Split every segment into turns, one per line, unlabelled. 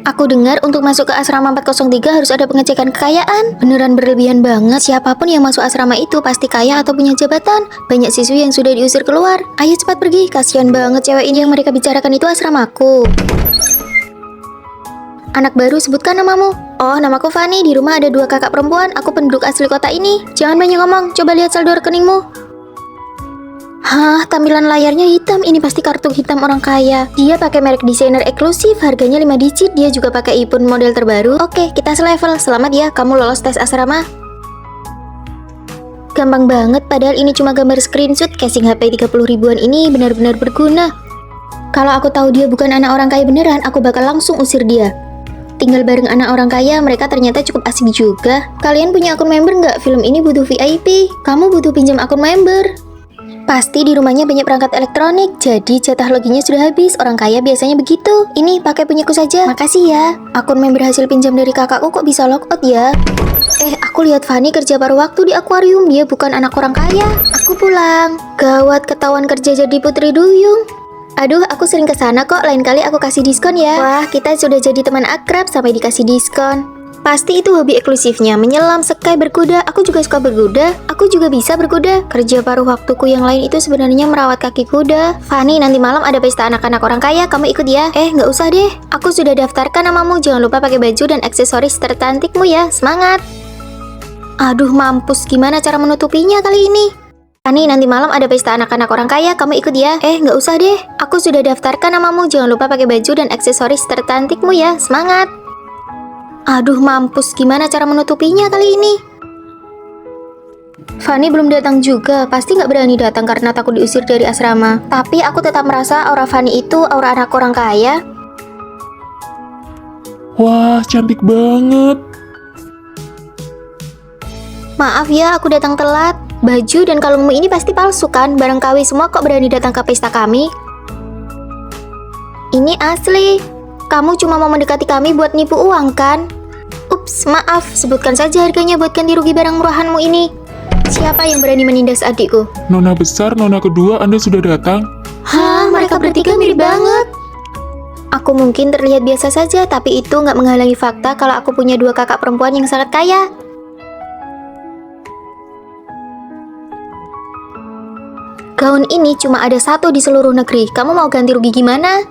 Aku dengar untuk masuk ke asrama 403 harus ada pengecekan kekayaan. Beneran berlebihan banget. Siapapun yang masuk asrama itu pasti kaya atau punya jabatan. Banyak siswi yang sudah diusir keluar. Ayo cepat pergi. Kasihan banget cewek ini. Yang mereka bicarakan itu asramaku. Anak baru, sebutkan namamu. Oh, namaku Fanny. Di rumah ada 2 kakak perempuan. Aku penduduk asli kota ini. Jangan banyak ngomong. Coba lihat saldo rekeningmu. Hah, tampilan layarnya hitam. Ini pasti kartu hitam orang kaya. Dia pakai merek desainer eksklusif, harganya 5 digit. Dia juga pakai iPhone model terbaru. Oke, kita selevel. Selamat ya, kamu lolos tes asrama. Gampang banget, padahal ini cuma gambar screenshot. Casing HP 30 ribuan ini benar-benar berguna. Kalau aku tahu dia bukan anak orang kaya beneran, aku bakal langsung usir dia. Tinggal bareng anak orang kaya, mereka ternyata cukup asik juga. Kalian punya akun member nggak? Film ini butuh VIP. Kamu butuh pinjam akun member. Pasti di rumahnya banyak perangkat elektronik, jadi jatah loginnya sudah habis. Orang kaya biasanya begitu. Ini pakai punyaku saja. Makasih ya. Akun member hasil pinjam dari kakakku kok bisa logout ya? Aku lihat Fanny kerja paruh waktu di akuarium. Dia bukan anak orang kaya. Aku pulang. Gawat, ketahuan kerja jadi putri duyung. Aduh, aku sering kesana kok. Lain kali aku kasih diskon ya. Wah, kita sudah jadi teman akrab sampai dikasih diskon. Pasti itu hobi eksklusifnya, menyelam, sekai, berkuda. Aku juga suka berkuda. Aku juga bisa berkuda. Kerja paruh waktuku yang lain itu sebenarnya merawat kaki kuda. Fanny, nanti malam ada pesta anak-anak orang kaya. Kamu ikut ya? Nggak usah deh. Aku sudah daftarkan namamu. Jangan lupa pakai baju dan aksesoris tercantikmu ya. Semangat. Aduh, mampus. Gimana cara menutupinya kali ini? Fanny, nanti malam ada pesta anak-anak orang kaya. Kamu ikut ya? Nggak usah deh. Aku sudah daftarkan namamu. Jangan lupa pakai baju dan aksesoris tercantikmu ya. Semangat. Aduh, mampus. Gimana cara menutupinya kali ini? Fanny belum datang juga. Pasti nggak berani datang karena takut diusir dari asrama. Tapi aku tetap merasa aura Fanny itu aura anak orang kaya.
Wah, cantik banget.
Maaf ya, aku datang telat. Baju dan kalungmu ini pasti palsu kan? Barang KW semua kok berani datang ke pesta kami? Ini asli. Kamu cuma mau mendekati kami buat nipu uang kan? Ups, maaf. Sebutkan saja harganya buat ganti rugi barang murahanmu ini. Siapa yang berani menindas adikku?
Nona besar, nona kedua, Anda sudah datang?
Hah, mereka bertiga mirip banget. Aku mungkin terlihat biasa saja, tapi itu nggak menghalangi fakta kalau aku punya 2 kakak perempuan yang sangat kaya. Gaun ini cuma ada 1 di seluruh negeri. Kamu mau ganti rugi gimana?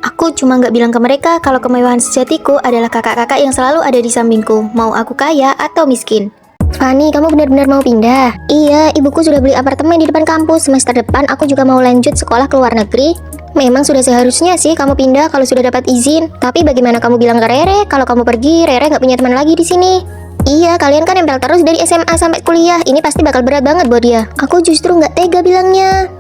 Aku cuma nggak bilang ke mereka kalau kemewahan sejatiku adalah kakak-kakak yang selalu ada di sampingku. Mau aku kaya atau miskin. Fanny, kamu benar-benar mau pindah? Iya, ibuku sudah beli apartemen di depan kampus. Semester depan aku juga mau lanjut sekolah ke luar negeri. Memang sudah seharusnya sih kamu pindah kalau sudah dapat izin. Tapi bagaimana kamu bilang ke Rere kalau kamu pergi, Rere nggak punya teman lagi di sini? Iya, kalian kan nempel terus dari SMA sampai kuliah. Ini pasti bakal berat banget buat dia. Aku justru nggak tega bilangnya.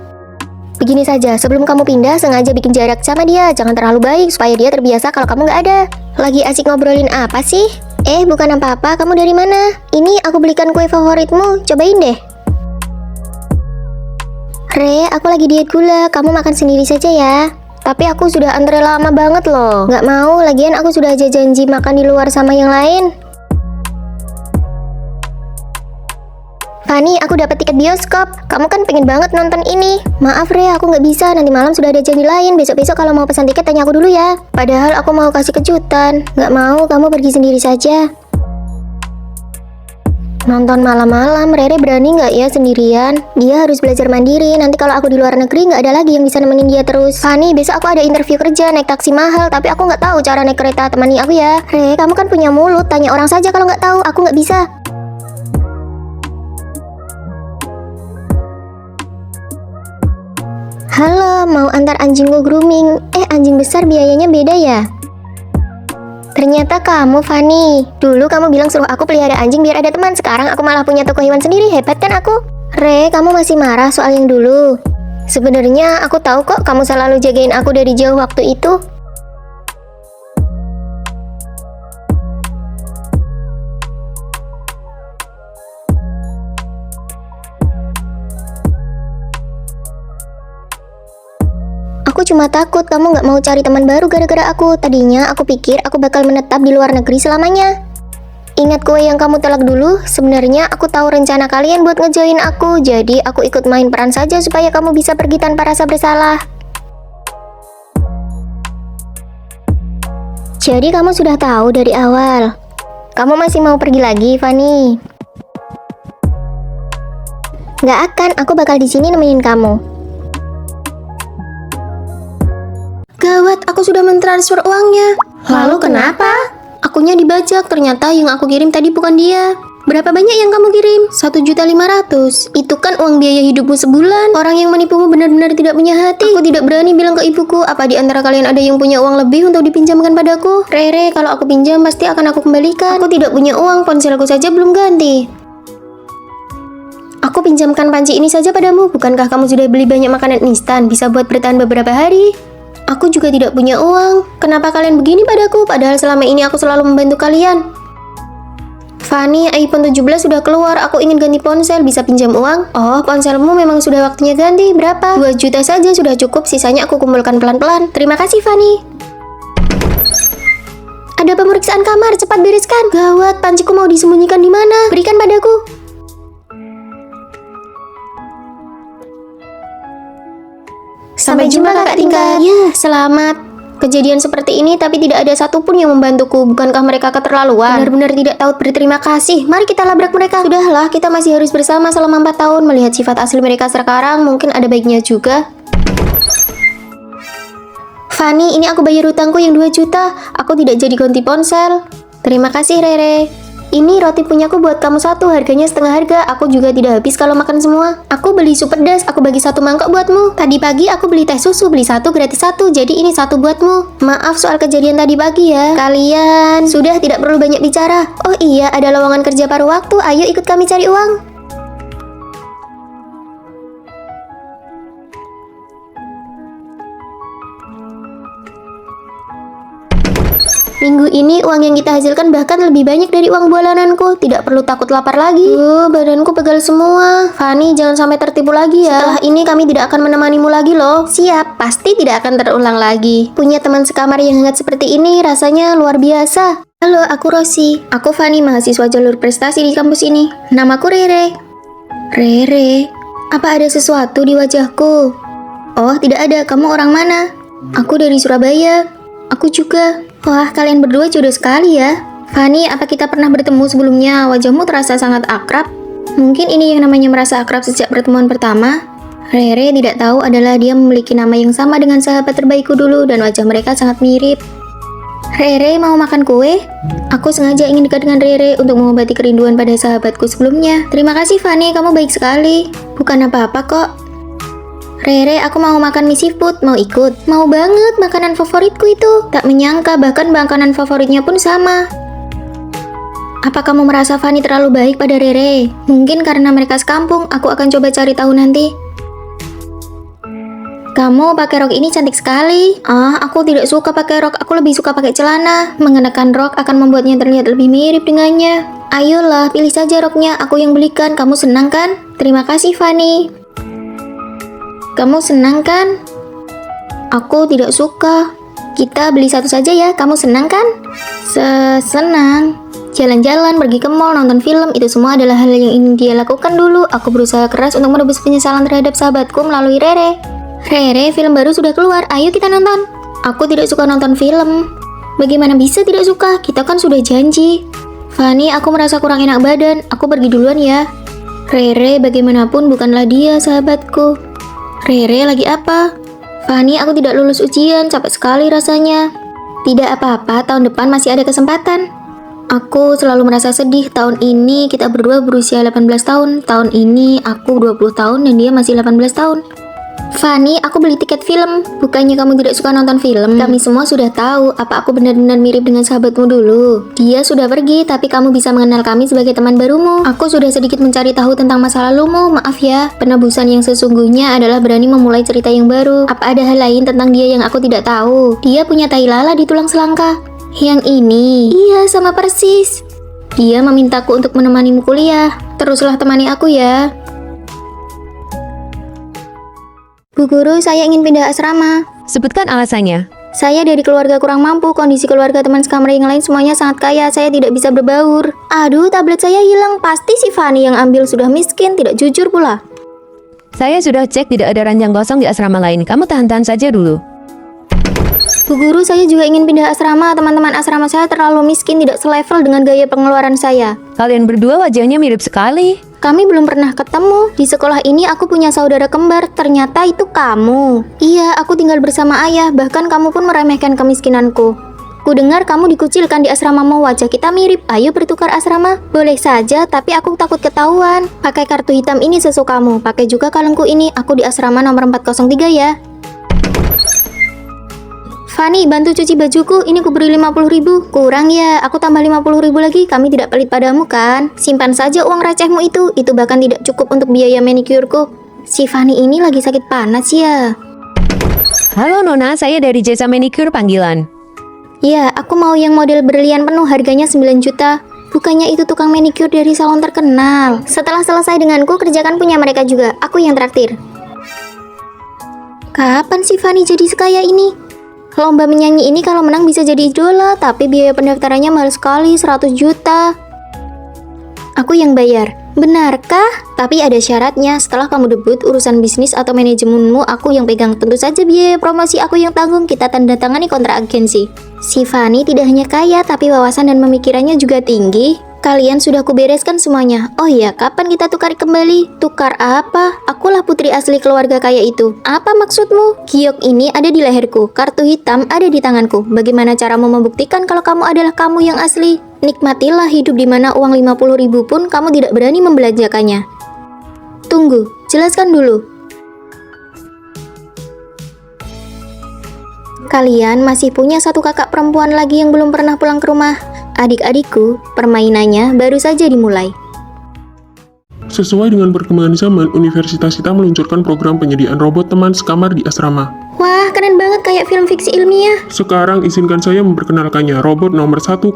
Begini saja, sebelum kamu pindah, sengaja bikin jarak sama dia. Jangan terlalu baik, supaya dia terbiasa kalau kamu nggak ada. Lagi asik ngobrolin apa sih? Bukan apa-apa, kamu dari mana? Ini aku belikan kue favoritmu, cobain deh. Re, aku lagi diet gula, kamu makan sendiri saja ya. Tapi aku sudah antre lama banget loh. Nggak mau, lagian aku sudah aja janji makan di luar sama yang lain. Fanny, aku dapat tiket bioskop. Kamu kan pengen banget nonton ini. Maaf Re, aku nggak bisa. Nanti malam sudah ada janji lain. Besok-besok kalau mau pesan tiket tanya aku dulu ya. Padahal aku mau kasih kejutan. Nggak mau, kamu pergi sendiri saja. Nonton malam-malam, Rere berani nggak ya sendirian? Dia harus belajar mandiri. Nanti kalau aku di luar negeri nggak ada lagi yang bisa nemenin dia terus. Fanny, besok aku ada interview kerja naik taksi mahal. Tapi aku nggak tahu cara naik kereta. Temani aku ya. Re, kamu kan punya mulut. Tanya orang saja kalau nggak tahu. Aku nggak bisa. Halo, mau antar anjingku grooming. Anjing besar biayanya beda ya? Ternyata kamu, Fanny. Dulu kamu bilang suruh aku pelihara anjing biar ada teman. Sekarang aku malah punya toko hewan sendiri. Hebat kan aku? Re, kamu masih marah soal yang dulu? Sebenarnya aku tahu kok kamu selalu jagain aku dari jauh waktu itu. Aku cuma takut kamu nggak mau cari teman baru gara-gara aku. Tadinya aku pikir aku bakal menetap di luar negeri selamanya. Ingat kue yang kamu tolak dulu? Sebenarnya aku tahu rencana kalian buat ngejoin aku. Jadi aku ikut main peran saja supaya kamu bisa pergi tanpa rasa bersalah. Jadi kamu sudah tahu dari awal. Kamu masih mau pergi lagi, Fanny? Nggak akan, aku bakal di sini nemenin kamu. Gawat, aku sudah mentransfer uangnya. Lalu kenapa? Akunya dibajak, ternyata yang aku kirim tadi bukan dia. Berapa banyak yang kamu kirim? 1.500.000. Itu kan uang biaya hidupmu sebulan. Orang yang menipumu benar-benar tidak punya hati. Aku tidak berani bilang ke ibuku. Apa di antara kalian ada yang punya uang lebih untuk dipinjamkan padaku? Rere, kalau aku pinjam pasti akan aku kembalikan. Aku tidak punya uang, ponselku saja belum ganti. Aku pinjamkan panci ini saja padamu. Bukankah kamu sudah beli banyak makanan instan? Bisa buat bertahan beberapa hari. Aku juga tidak punya uang. Kenapa kalian begini padaku? Padahal selama ini aku selalu membantu kalian. Fanny, iPhone 17 sudah keluar. Aku ingin ganti ponsel. Bisa pinjam uang? Oh, ponselmu memang sudah waktunya ganti. Berapa? 2 juta saja sudah cukup. Sisanya aku kumpulkan pelan-pelan. Terima kasih, Fanny. Ada pemeriksaan kamar. Cepat bereskan. Gawat, panciku mau disembunyikan di mana? Berikan padaku. Sampai jumpa, kakak tingkat. Ya, selamat. Kejadian seperti ini tapi tidak ada satupun yang membantuku. Bukankah mereka keterlaluan? Benar-benar tidak tahu berterima kasih. Mari kita labrak mereka. Sudahlah, kita masih harus bersama selama 4 tahun. Melihat sifat asli mereka sekarang, mungkin ada baiknya juga. Fanny, ini aku bayar hutangku yang 2 juta. Aku tidak jadi ganti ponsel. Terima kasih, Rere. Ini roti punyaku buat kamu 1, harganya setengah harga. Aku juga tidak habis kalau makan semua. Aku beli sup pedas, aku bagi 1 mangkok buatmu. Tadi pagi aku beli teh susu, beli 1 gratis 1, jadi ini 1 buatmu. Maaf soal kejadian tadi pagi ya. Kalian sudah tidak perlu banyak bicara. Oh iya, ada lowongan kerja paruh waktu. Ayo ikut kami cari uang. Minggu ini uang yang kita hasilkan bahkan lebih banyak dari uang bulananku. Tidak perlu takut lapar lagi. Badanku pegal semua. Fanny, jangan sampai tertipu lagi ya. Setelah ini kami tidak akan menemanimu lagi loh. Siap, pasti tidak akan terulang lagi. Punya teman sekamar yang hangat seperti ini rasanya luar biasa. Halo, aku Rosi. Aku Fanny, mahasiswa jalur prestasi di kampus ini. Namaku Rere. Rere, apa ada sesuatu di wajahku? Oh, tidak ada. Kamu orang mana? Aku dari Surabaya. Aku juga. Wah, kalian berdua jodoh sekali ya. Fanny, apa kita pernah bertemu sebelumnya? Wajahmu terasa sangat akrab. Mungkin ini yang namanya merasa akrab sejak pertemuan pertama. Rere tidak tahu adalah dia memiliki nama yang sama dengan sahabat terbaikku dulu dan wajah mereka sangat mirip. Rere, mau makan kue? Aku sengaja ingin dekat dengan Rere untuk mengobati kerinduan pada sahabatku sebelumnya. Terima kasih Fanny, kamu baik sekali. Bukan apa-apa kok. Rere, aku mau makan mie seafood, mau ikut? Mau banget, makanan favoritku itu. Tak menyangka, bahkan makanan favoritnya pun sama. Apa kamu merasa Fanny terlalu baik pada Rere? Mungkin karena mereka sekampung, aku akan coba cari tahu nanti. Kamu pakai rok ini cantik sekali. Aku tidak suka pakai rok, aku lebih suka pakai celana. Mengenakan rok akan membuatnya terlihat lebih mirip dengannya. Ayolah, pilih saja roknya, aku yang belikan. Kamu senang kan? Terima kasih Fanny. Kamu senang kan? Aku tidak suka. Kita beli satu saja ya, kamu senang kan? Senang. Jalan-jalan, pergi ke mall, nonton film, itu semua adalah hal yang ingin dia lakukan dulu. Aku berusaha keras untuk menebus penyesalan terhadap sahabatku melalui Rere. Rere, film baru sudah keluar, ayo kita nonton. Aku tidak suka nonton film. Bagaimana bisa tidak suka? Kita kan sudah janji. Fanny, aku merasa kurang enak badan, aku pergi duluan ya. Rere, bagaimanapun bukanlah dia sahabatku. Rere, lagi apa? Fanny, aku tidak lulus ujian, capek sekali rasanya. Tidak apa-apa, tahun depan masih ada kesempatan. Aku selalu merasa sedih, tahun ini kita berdua berusia 18 tahun. Tahun ini aku 20 tahun dan dia masih 18 tahun. Fanny, aku beli tiket film. Bukannya kamu tidak suka nonton film? Kami semua sudah tahu apa aku benar-benar mirip dengan sahabatmu dulu. Dia sudah pergi, tapi kamu bisa mengenal kami sebagai teman barumu. Aku sudah sedikit mencari tahu tentang masa lalumu. Maaf ya, penebusan yang sesungguhnya adalah berani memulai cerita yang baru. Apa ada hal lain tentang dia yang aku tidak tahu? Dia punya tai lala di tulang selangka. Yang ini? Iya, sama persis. Dia memintaku untuk menemanimu kuliah. Teruslah temani aku ya. Bu Guru, saya ingin pindah asrama.
Sebutkan alasannya.
Saya dari keluarga kurang mampu, kondisi keluarga teman sekamar yang lain semuanya sangat kaya, saya tidak bisa berbaur. Aduh, tablet saya hilang, pasti si Fanny yang ambil, sudah miskin, tidak jujur pula.
Saya sudah cek tidak ada ranjang kosong di asrama lain. Kamu tahan-tahan saja dulu.
Bu Guru, saya juga ingin pindah asrama. Teman-teman asrama saya terlalu miskin, tidak selevel dengan gaya pengeluaran saya.
Kalian berdua wajahnya mirip sekali.
Kami belum pernah ketemu. Di sekolah ini aku punya saudara kembar. Ternyata itu kamu. Iya, aku tinggal bersama ayah. Bahkan kamu pun meremehkan kemiskinanku. Ku dengar kamu dikucilkan di asramamu. Wajah kita mirip. Ayo bertukar asrama. Boleh saja, tapi aku takut ketahuan. Pakai kartu hitam ini sesukamu. Pakai juga kalungku ini. Aku di asrama nomor 403 ya. Fanny, bantu cuci bajuku. Ini ku beri 50.000. Kurang ya, aku tambah 50.000 lagi. Kami tidak pelit padamu kan? Simpan saja uang recehmu itu. Itu bahkan tidak cukup untuk biaya manikurku. Si Fanny ini lagi sakit panas ya.
Halo Nona, saya dari jasa manicure panggilan.
Ya, aku mau yang model berlian penuh, harganya 9 juta. Bukannya itu tukang manicure dari salon terkenal. Setelah selesai denganku, kerjakan punya mereka juga. Aku yang traktir. Kapan si Fanny jadi sekaya ini? Lomba menyanyi ini kalau menang bisa jadi idola, tapi biaya pendaftarannya mahal sekali, 100 juta. Aku yang bayar. Benarkah? Tapi ada syaratnya. Setelah kamu debut, urusan bisnis atau manajemenmu aku yang pegang. Tentu saja biaya promosi aku yang tanggung. Kita tanda tangani kontrak agensi. Si Fanny tidak hanya kaya, tapi wawasan dan pemikirannya juga tinggi. Kalian sudah kubereskan semuanya. Oh iya, kapan kita tukar kembali? Tukar apa? Akulah putri asli keluarga kaya itu. Apa maksudmu? Giok ini ada di leherku, kartu hitam ada di tanganku. Bagaimana caramu membuktikan kalau kamu adalah kamu yang asli? Nikmatilah hidup di mana uang 50.000 pun kamu tidak berani membelanjakannya. Tunggu, jelaskan dulu. Kalian masih punya satu kakak perempuan lagi yang belum pernah pulang ke rumah. Adik-adikku, permainannya baru saja dimulai.
Sesuai dengan perkembangan zaman, universitas kita meluncurkan program penyediaan robot teman sekamar di asrama.
Wah, keren banget kayak film fiksi ilmiah.
Sekarang izinkan saya memperkenalkannya, robot nomor 102.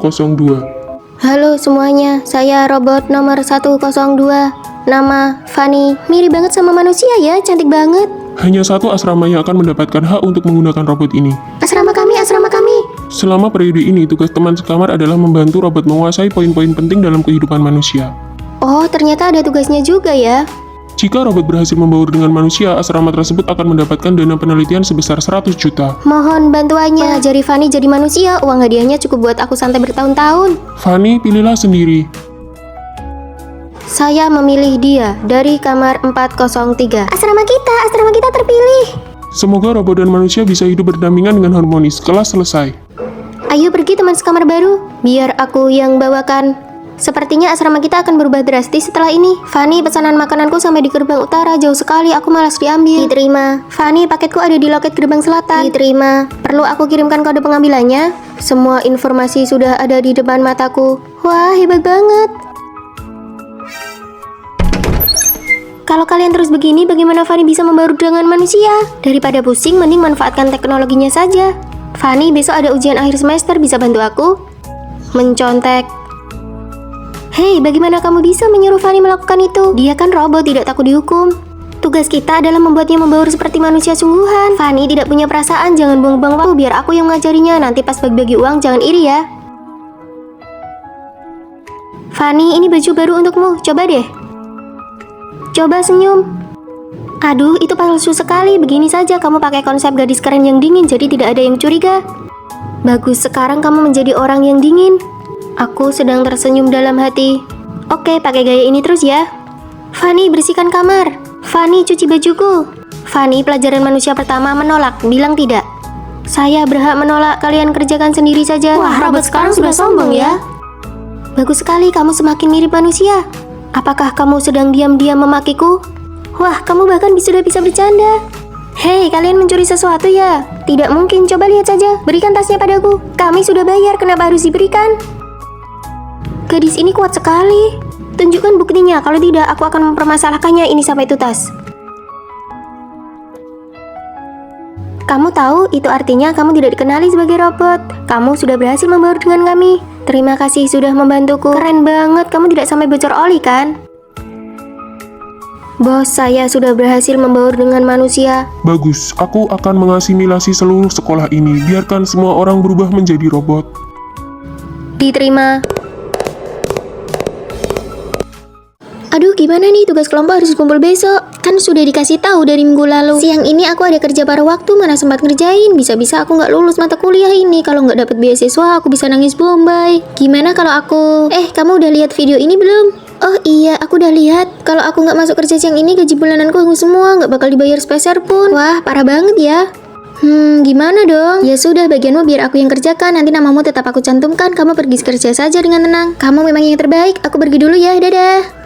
Halo semuanya, saya robot nomor 102. Nama Fanny, mirip banget sama manusia ya, cantik banget.
Hanya satu asrama yang akan mendapatkan hak untuk menggunakan robot ini.
Asrama kami, asrama kami.
Selama periode ini, tugas teman sekamar adalah membantu robot menguasai poin-poin penting dalam kehidupan manusia.
Oh, ternyata ada tugasnya juga ya.
Jika robot berhasil membaur dengan manusia, asrama tersebut akan mendapatkan dana penelitian sebesar 100 juta.
Mohon bantuannya. Mengajari Fanny jadi manusia, uang hadiahnya cukup buat aku santai bertahun-tahun.
Fanny, pilihlah sendiri.
Saya memilih dia dari kamar 403. Asrama kita terpilih.
Semoga robot dan manusia bisa hidup berdampingan dengan harmonis. Kelas selesai.
Ayo pergi teman sekamar baru, biar aku yang bawakan. Sepertinya asrama kita akan berubah drastis setelah ini. Fanny, pesanan makananku sampai di gerbang utara, jauh sekali, aku malas diambil. Diterima. Fanny, paketku ada di loket gerbang selatan. Diterima. Perlu aku kirimkan kode pengambilannya? Semua informasi sudah ada di depan mataku. Wah, hebat banget. Kalau kalian terus begini, bagaimana Fanny bisa membaur dengan manusia? Daripada pusing, mending manfaatkan teknologinya saja. Fanny, besok ada ujian akhir semester, bisa bantu aku? Mencontek. Hei, bagaimana kamu bisa menyuruh Fanny melakukan itu? Dia kan robot, tidak takut dihukum. Tugas kita adalah membuatnya membaur seperti manusia sungguhan. Fanny tidak punya perasaan, jangan buang-buang waktu, biar aku yang mengajarinya. Nanti pas bagi-bagi uang, jangan iri ya. Fanny, ini baju baru untukmu, coba deh. Coba senyum. Aduh, itu palsu sekali. Begini saja, kamu pakai konsep gadis keren yang dingin, jadi tidak ada yang curiga. Bagus, sekarang kamu menjadi orang yang dingin. Aku sedang tersenyum dalam hati. Oke, pakai gaya ini terus ya. Fanny, bersihkan kamar. Fanny, cuci bajuku. Fanny, pelajaran manusia pertama menolak, bilang tidak. Saya berhak menolak, kalian kerjakan sendiri saja. Wah, robot sekarang sudah sombong ya. Bagus sekali, kamu semakin mirip manusia. Apakah kamu sedang diam-diam memakiku? Wah, kamu bahkan sudah bisa bercanda. Hei, kalian mencuri sesuatu ya? Tidak mungkin, coba lihat saja. Berikan tasnya padaku. Kami sudah bayar, kenapa harus diberikan? Gadis ini kuat sekali. Tunjukkan buktinya, kalau tidak aku akan mempermasalahkannya ini sampai tuntas. Kamu tahu, itu artinya kamu tidak dikenali sebagai robot. Kamu sudah berhasil membaur dengan kami. Terima kasih sudah membantuku. Keren banget, kamu tidak sampai bocor oli kan? Bos, saya sudah berhasil membaur dengan manusia.
Bagus, aku akan mengasimilasi seluruh sekolah ini. Biarkan semua orang berubah menjadi robot.
Diterima. Aduh, gimana nih, tugas kelompok harus kumpul besok. Kan sudah dikasih tahu dari minggu lalu. Siang ini aku ada kerja paruh waktu, mana sempat ngerjain. Bisa-bisa aku nggak lulus mata kuliah ini. Kalau nggak dapet beasiswa, aku bisa nangis bombay. Gimana kalau aku... kamu udah lihat video ini belum? Oh iya, aku udah lihat. Kalau aku nggak masuk kerja siang ini, gaji bulananku hangus semua, nggak bakal dibayar sepeser pun. Wah, parah banget ya. Gimana dong? Ya sudah, bagianmu biar aku yang kerjakan. Nanti namamu tetap aku cantumkan. Kamu pergi kerja saja dengan tenang. Kamu memang yang terbaik. Aku pergi dulu ya, dadah.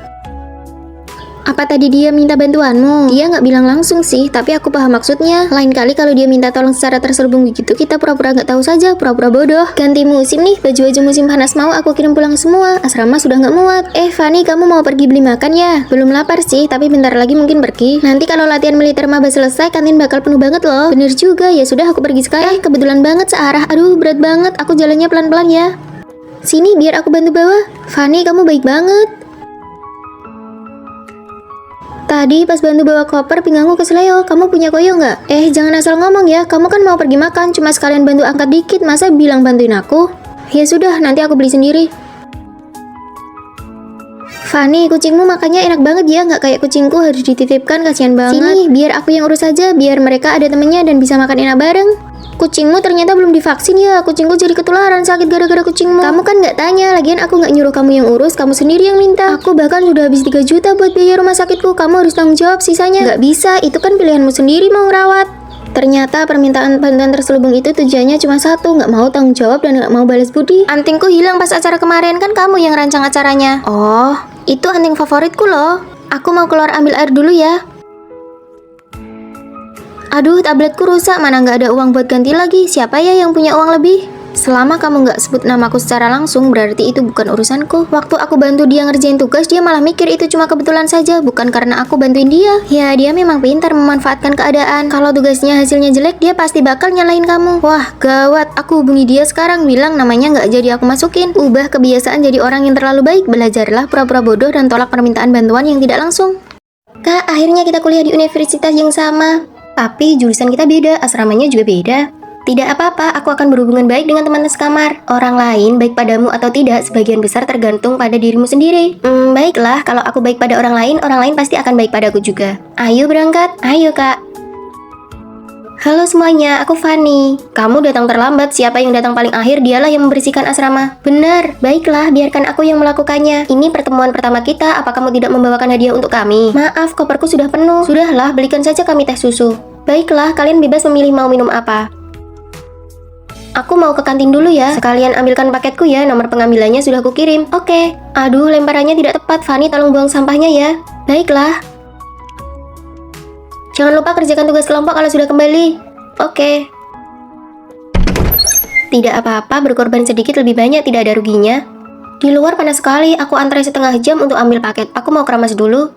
Apa tadi dia minta bantuanmu? Dia nggak bilang langsung sih, tapi aku paham maksudnya. Lain kali kalau dia minta tolong secara terselubung begitu, kita pura-pura nggak tahu saja, pura-pura bodoh. Ganti musim nih, baju-baju musim panas mau aku kirim pulang semua. Asrama sudah nggak muat. Fanny, kamu mau pergi beli makan ya? Belum lapar sih, tapi bentar lagi mungkin pergi. Nanti kalau latihan militer maba selesai, kantin bakal penuh banget loh. Bener juga, ya sudah aku pergi sekarang. Kebetulan banget searah. Aduh, berat banget. Aku jalannya pelan-pelan ya. Sini, biar aku bantu bawa. Fanny, kamu baik banget. Tadi pas bantu bawa koper, pinggangku kesleo. Kamu punya koyo nggak? Jangan asal ngomong ya. Kamu kan mau pergi makan, cuma sekalian bantu angkat dikit. Masa bilang bantuin aku? Ya sudah, nanti aku beli sendiri. Fanny, kucingmu makannya enak banget ya. Nggak kayak kucingku harus dititipkan, kasihan banget. Sini, biar aku yang urus aja. Biar mereka ada temennya dan bisa makan enak bareng. Kucingmu ternyata belum divaksin ya. Kucingku jadi ketularan sakit gara-gara kucingmu. Kamu kan nggak tanya. Lagian aku nggak nyuruh kamu yang urus. Kamu sendiri yang minta. Aku bahkan sudah habis 3 juta buat biaya rumah sakitku. Kamu harus tanggung jawab sisanya. Nggak bisa. Itu kan pilihanmu sendiri mau ngerawat. Ternyata permintaan bantuan terselubung itu tujuannya cuma satu. Nggak mau tanggung jawab dan nggak mau balas budi. Antingku hilang pas acara kemarin. Kan kamu yang rancang acaranya. Oh, itu anting favoritku loh. Aku mau keluar ambil air dulu ya. Aduh, tabletku rusak, mana nggak ada uang buat ganti lagi. Siapa ya yang punya uang lebih? Selama kamu nggak sebut namaku secara langsung, berarti itu bukan urusanku. Waktu aku bantu dia ngerjain tugas, dia malah mikir itu cuma kebetulan saja, bukan karena aku bantuin dia. Ya, dia memang pintar memanfaatkan keadaan. Kalau tugasnya hasilnya jelek, dia pasti bakal nyalahin kamu. Wah, gawat. Aku hubungi dia sekarang, bilang namanya nggak jadi aku masukin. Ubah kebiasaan jadi orang yang terlalu baik. Belajarlah pura-pura bodoh dan tolak permintaan bantuan yang tidak langsung. Kak, akhirnya kita kuliah di universitas yang sama. Tapi jurusan kita beda, asramanya juga beda. Tidak apa-apa, aku akan berhubungan baik dengan teman sekamar. Orang lain baik padamu atau tidak, sebagian besar tergantung pada dirimu sendiri. Baiklah, kalau aku baik pada orang lain pasti akan baik padaku juga. Ayo berangkat, ayo kak. Halo semuanya, aku Fanny. Kamu datang terlambat, siapa yang datang paling akhir dialah yang membersihkan asrama. Benar, baiklah, biarkan aku yang melakukannya. Ini pertemuan pertama kita, apa kamu tidak membawakan hadiah untuk kami? Maaf, koperku sudah penuh. Sudahlah, belikan saja kami teh susu. Baiklah, kalian bebas memilih mau minum apa. Aku mau ke kantin dulu ya. Sekalian ambilkan paketku ya, nomor pengambilannya sudah kukirim. Oke. Aduh, lemparannya tidak tepat. Fanny, tolong buang sampahnya ya. Baiklah. Jangan lupa kerjakan tugas kelompok kalau sudah kembali. Oke. Tidak apa-apa, berkorban sedikit lebih banyak, tidak ada ruginya. Di luar panas sekali, aku antri setengah jam untuk ambil paket. Aku mau keramas dulu.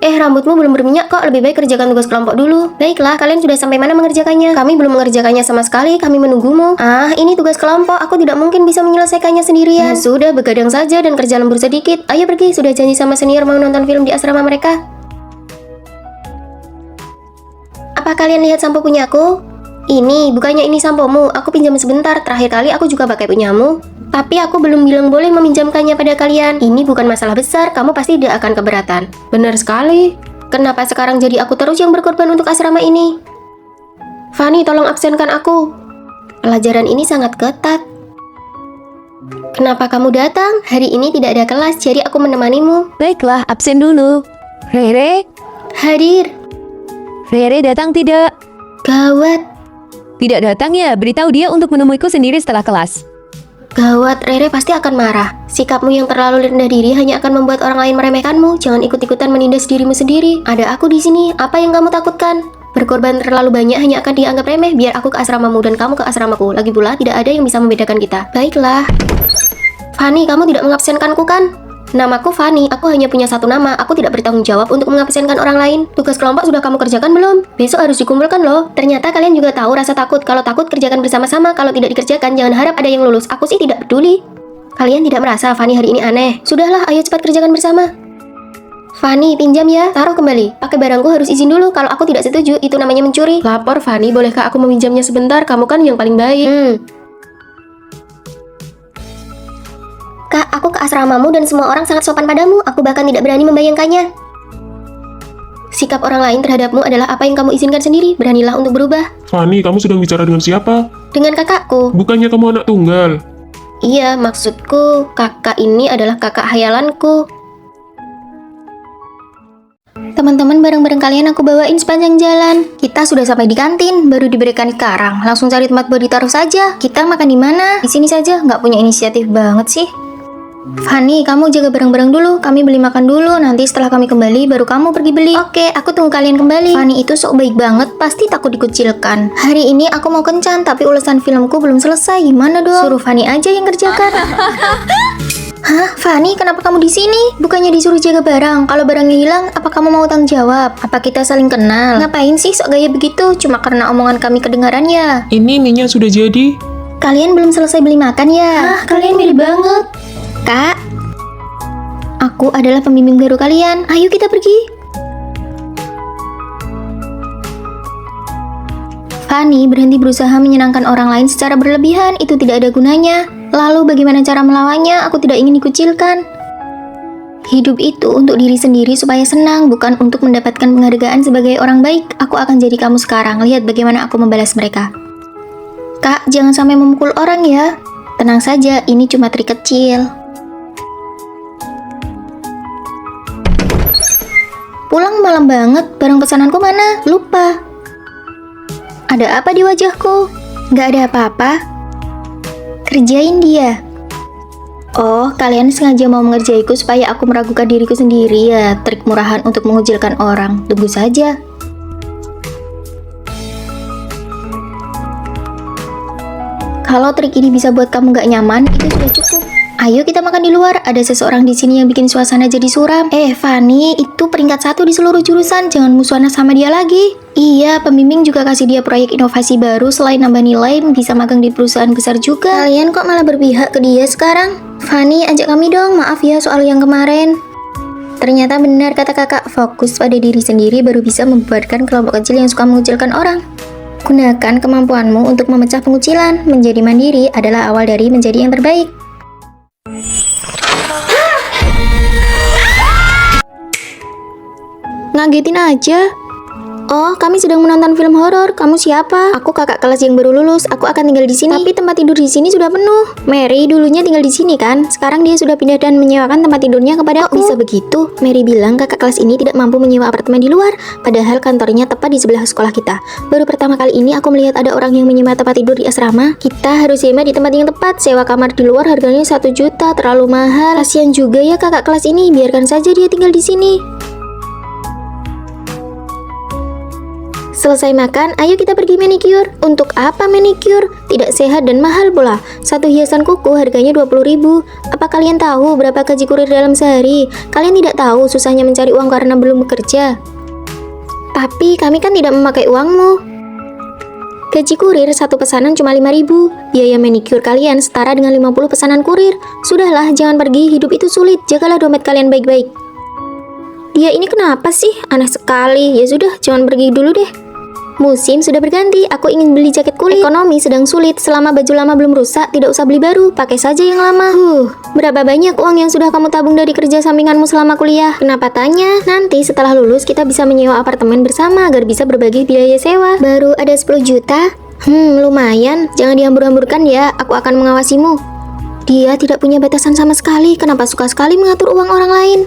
Rambutmu belum berminyak kok, lebih baik kerjakan tugas kelompok dulu. Baiklah, kalian sudah sampai mana mengerjakannya? Kami belum mengerjakannya sama sekali, kami menunggumu. Ini tugas kelompok, aku tidak mungkin bisa menyelesaikannya sendirian. Sudah, begadang saja dan kerja lembur sedikit. Ayo pergi, sudah janji sama senior mau nonton film di asrama mereka. Apa kalian lihat sampo punyaku? Ini, bukannya ini sampomu, aku pinjam sebentar, terakhir kali aku juga pakai punyamu. Tapi aku belum bilang boleh meminjamkannya pada kalian. Ini bukan masalah besar, kamu pasti tidak akan keberatan. Benar sekali. Kenapa sekarang jadi aku terus yang berkorban untuk asrama ini? Fanny, tolong absenkan aku. Pelajaran ini sangat ketat. Kenapa kamu datang? Hari ini tidak ada kelas, jadi aku menemanimu.
Baiklah, absen dulu. Rere?
Hadir.
Rere datang tidak?
Gawat.
Tidak datang ya, beritahu dia untuk menemuiku sendiri setelah kelas.
Gawat, Rere pasti akan marah. Sikapmu yang terlalu rendah diri hanya akan membuat orang lain meremehkanmu. Jangan ikut-ikutan menindas dirimu sendiri. Ada aku di sini. Apa yang kamu takutkan? Berkorban terlalu banyak hanya akan dianggap remeh. Biar aku ke asramamu dan kamu ke asramaku. Lagi pula, tidak ada yang bisa membedakan kita. Baiklah. Fanny, kamu tidak mengabsenkanku kan? Namaku Fanny, aku hanya punya satu nama. Aku tidak bertanggung jawab untuk mengabsenkan orang lain. Tugas kelompok sudah kamu kerjakan belum? Besok harus dikumpulkan loh. Ternyata kalian juga tahu rasa takut. Kalau takut, kerjakan bersama-sama. Kalau tidak dikerjakan, jangan harap ada yang lulus. Aku sih tidak peduli. Kalian tidak merasa Fanny hari ini aneh? Sudahlah, ayo cepat kerjakan bersama. Fanny, pinjam ya. Taruh kembali. Pakai barangku harus izin dulu. Kalau aku tidak setuju, itu namanya mencuri.
Lapor Fanny, bolehkah aku meminjamnya sebentar? Kamu kan yang paling baik.
Kak, aku ke ke asramamu dan semua orang sangat sopan padamu. Aku bahkan tidak berani membayangkannya. Sikap orang lain terhadapmu adalah apa yang kamu izinkan sendiri. Beranilah untuk berubah.
Fanny, kamu sedang bicara dengan siapa?
Dengan kakakku.
Bukannya kamu anak tunggal?
Iya, maksudku kakak ini adalah kakak hayalanku. Teman-teman, barang-barang kalian aku bawain sepanjang jalan. Kita sudah sampai di kantin, baru diberikan karang. Langsung cari tempat buat ditaruh saja. Kita makan di mana? Di sini saja, nggak punya inisiatif banget sih. Fanny, kamu jaga barang-barang dulu. Kami beli makan dulu. Nanti setelah kami kembali, baru kamu pergi beli. Oke, aku tunggu kalian kembali. Fanny itu sok baik banget, pasti takut dikucilkan. Hari ini aku mau kencan, tapi ulasan filmku belum selesai. Gimana dong? Suruh Fanny aja yang kerjakan. Hah, Fanny, kenapa kamu di sini? Bukannya disuruh jaga barang. Kalau barangnya hilang, apa kamu mau tanggung jawab? Apa kita saling kenal? Ngapain sih sok gaya begitu? Cuma karena omongan kami kedengaran ya?
Ini minyak sudah jadi.
Kalian belum selesai beli makan ya? Hah, kalian mirip banget. Kak, aku adalah pembimbing baru kalian. Ayo kita pergi. Fanny berhenti berusaha menyenangkan orang lain secara berlebihan. Itu tidak ada gunanya. Lalu bagaimana cara melawannya? Aku tidak ingin dikucilkan. Hidup itu untuk diri sendiri supaya senang, bukan untuk mendapatkan penghargaan sebagai orang baik. Aku akan jadi kamu sekarang. Lihat bagaimana aku membalas mereka. Kak, jangan sampai memukul orang ya. Tenang saja, ini cuma trik kecil. Pulang malam banget, barang pesananku mana? Lupa. Ada apa di wajahku? Gak ada apa-apa. Kerjain dia. Oh, kalian sengaja mau mengerjaiku supaya aku meragukan diriku sendiri ya. Trik murahan untuk mengucilkan orang. Tunggu saja. Kalau trik ini bisa buat kamu gak nyaman, itu sudah cukup. Ayo kita makan di luar. Ada seseorang di sini yang bikin suasana jadi suram. Fanny, itu peringkat 1 di seluruh jurusan. Jangan musuhan sama dia lagi. Iya, pembimbing juga kasih dia proyek inovasi baru. Selain nambah nilai, bisa magang di perusahaan besar juga. Kalian kok malah berpihak ke dia sekarang? Fanny, ajak kami dong. Maaf ya soal yang kemarin. Ternyata benar kata kakak. Fokus pada diri sendiri baru bisa membubarkan kelompok kecil yang suka mengucilkan orang. Gunakan kemampuanmu untuk memecah pengucilan. Menjadi mandiri adalah awal dari menjadi yang terbaik. Ngagetin aja. Oh, kami sedang menonton film horor. Kamu siapa? Aku kakak kelas yang baru lulus. Aku akan tinggal di sini. Tapi tempat tidur di sini sudah penuh. Mary dulunya tinggal di sini kan? Sekarang dia sudah pindah dan menyewakan tempat tidurnya kepada aku. Bisa begitu? Mary bilang kakak kelas ini tidak mampu menyewa apartemen di luar. Padahal kantornya tepat di sebelah sekolah kita. Baru pertama kali ini aku melihat ada orang yang menyewa tempat tidur di asrama. Kita harus sewa di tempat yang tepat. Sewa kamar di luar harganya 1 juta. Terlalu mahal. Kasian juga ya kakak kelas ini. Biarkan saja dia tinggal di sini. Selesai makan, ayo kita pergi manicure. Untuk apa manicure? Tidak sehat dan mahal pula. Satu hiasan kuku harganya 20.000. Apa kalian tahu berapa gaji kurir dalam sehari? Kalian tidak tahu susahnya mencari uang karena belum bekerja. Tapi kami kan tidak memakai uangmu. Gaji kurir satu pesanan cuma 5.000. Biaya manicure kalian setara dengan 50 pesanan kurir. Sudahlah, jangan pergi, hidup itu sulit. Jagalah dompet kalian baik-baik. Dia ini kenapa sih? Aneh sekali. Ya sudah, jangan pergi dulu deh. Musim sudah berganti, aku ingin beli jaket kulit. Ekonomi sedang sulit, selama baju lama belum rusak, tidak usah beli baru, pakai saja yang lama. Berapa banyak uang yang sudah kamu tabung dari kerja sampinganmu selama kuliah? Kenapa tanya? Nanti setelah lulus kita bisa menyewa apartemen bersama agar bisa berbagi biaya sewa. Baru ada 10 juta? Lumayan, jangan dihambur-hamburkan ya, aku akan mengawasimu. Dia tidak punya batasan sama sekali, kenapa suka sekali mengatur uang orang lain?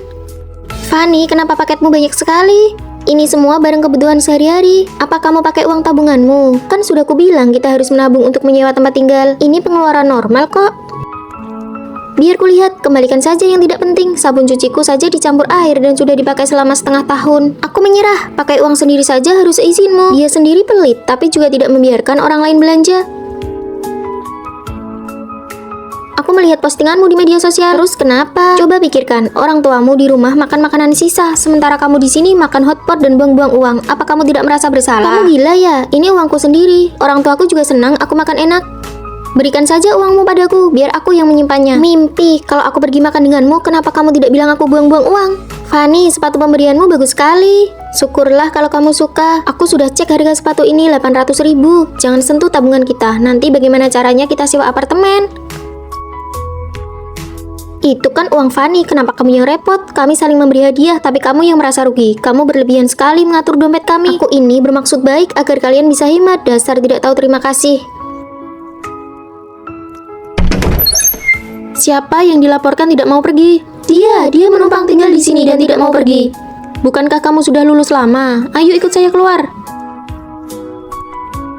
Fanny, kenapa paketmu banyak sekali? Ini semua barang kebutuhan sehari-hari. Apa kamu pakai uang tabunganmu? Kan sudah kubilang kita harus menabung untuk menyewa tempat tinggal. Ini pengeluaran normal kok. Biar kulihat, kembalikan saja yang tidak penting. Sabun cuciku saja dicampur air dan sudah dipakai selama setengah tahun. Aku menyerah, pakai uang sendiri saja harus seizinmu. Dia sendiri pelit, tapi juga tidak membiarkan orang lain belanja. Aku melihat postinganmu di media sosial. Terus kenapa? Coba pikirkan, orang tuamu di rumah makan makanan sisa, sementara kamu di sini makan hotpot dan buang-buang uang. Apa kamu tidak merasa bersalah? Kamu gila ya? Ini uangku sendiri. Orang tuaku juga senang aku makan enak. Berikan saja uangmu padaku, biar aku yang menyimpannya. Mimpi, kalau aku pergi makan denganmu, kenapa kamu tidak bilang aku buang-buang uang? Fanny, sepatu pemberianmu bagus sekali. Syukurlah kalau kamu suka. Aku sudah cek harga sepatu ini 800.000. Jangan sentuh tabungan kita. Nanti bagaimana caranya kita sewa apartemen? Itu kan uang Fanny, kenapa kamu yang repot? Kami saling memberi hadiah, tapi kamu yang merasa rugi. Kamu berlebihan sekali mengatur dompet kami. Aku ini bermaksud baik agar kalian bisa hemat. Dasar tidak tahu terima kasih. Siapa yang dilaporkan tidak mau pergi? Dia menumpang tinggal di sini dan tidak mau pergi. Bukankah kamu sudah lulus lama? Ayo ikut saya keluar.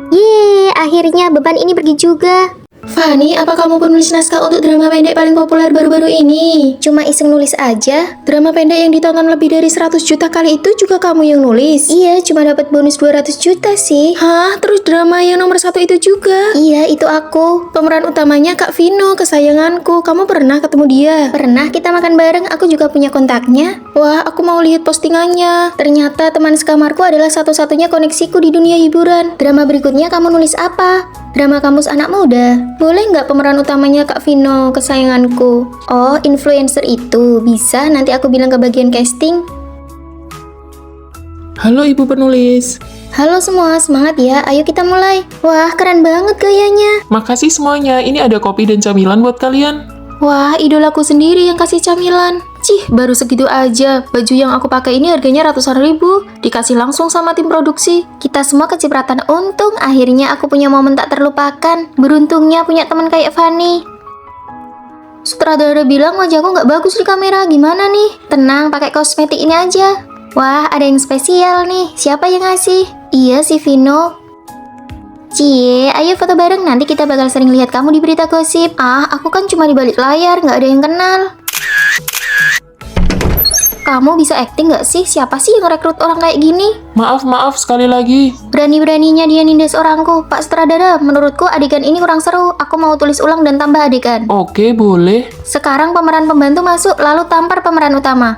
Yeay, akhirnya beban ini pergi juga.
Fanny, apa kamu penulis naskah untuk drama pendek paling populer baru-baru ini?
Cuma iseng nulis aja.
Drama pendek yang ditonton lebih dari 100 juta kali itu juga kamu yang nulis?
Iya, cuma dapat bonus 200 juta sih.
Hah? Terus drama yang nomor 1 itu juga?
Iya, itu aku.
Pemeran utamanya Kak Vino, kesayanganku. Kamu pernah ketemu dia?
Pernah kita makan bareng, aku juga punya kontaknya.
Wah, aku mau lihat postingannya.
Ternyata teman sekamarku adalah satu-satunya koneksiku di dunia hiburan. Drama berikutnya kamu nulis apa? Drama kampus anak muda. Boleh nggak pemeran utamanya Kak Vino, kesayanganku? Oh, influencer itu. Bisa, nanti aku bilang ke bagian casting.
Halo Ibu penulis.
Halo semua, semangat ya. Ayo kita mulai. Wah, keren banget gayanya.
Makasih semuanya, ini ada kopi dan camilan buat kalian.
Wah, idolaku sendiri yang kasih camilan. Cih, baru segitu aja. Baju yang aku pakai ini harganya ratusan ribu. Dikasih langsung sama tim produksi.
Kita semua kecipratan untung. Akhirnya aku punya momen tak terlupakan. Beruntungnya punya teman kayak Fanny. Sutradara bilang wajahku nggak bagus di kamera. Gimana nih? Tenang, pakai kosmetik ini aja. Wah, ada yang spesial nih. Siapa yang ngasih? Iya, si Vino. Cie, ayo foto bareng. Nanti kita bakal sering lihat kamu di berita gosip. Ah, aku kan cuma di balik layar, nggak ada yang kenal. Kamu bisa acting nggak sih? Siapa sih yang rekrut orang kayak gini?
Maaf sekali lagi.
Berani-beraninya dia nindas orangku. Pak Sutradara, menurutku adegan ini kurang seru. Aku mau tulis ulang dan tambah adegan.
Oke, boleh.
Sekarang pemeran pembantu masuk, lalu tampar pemeran utama.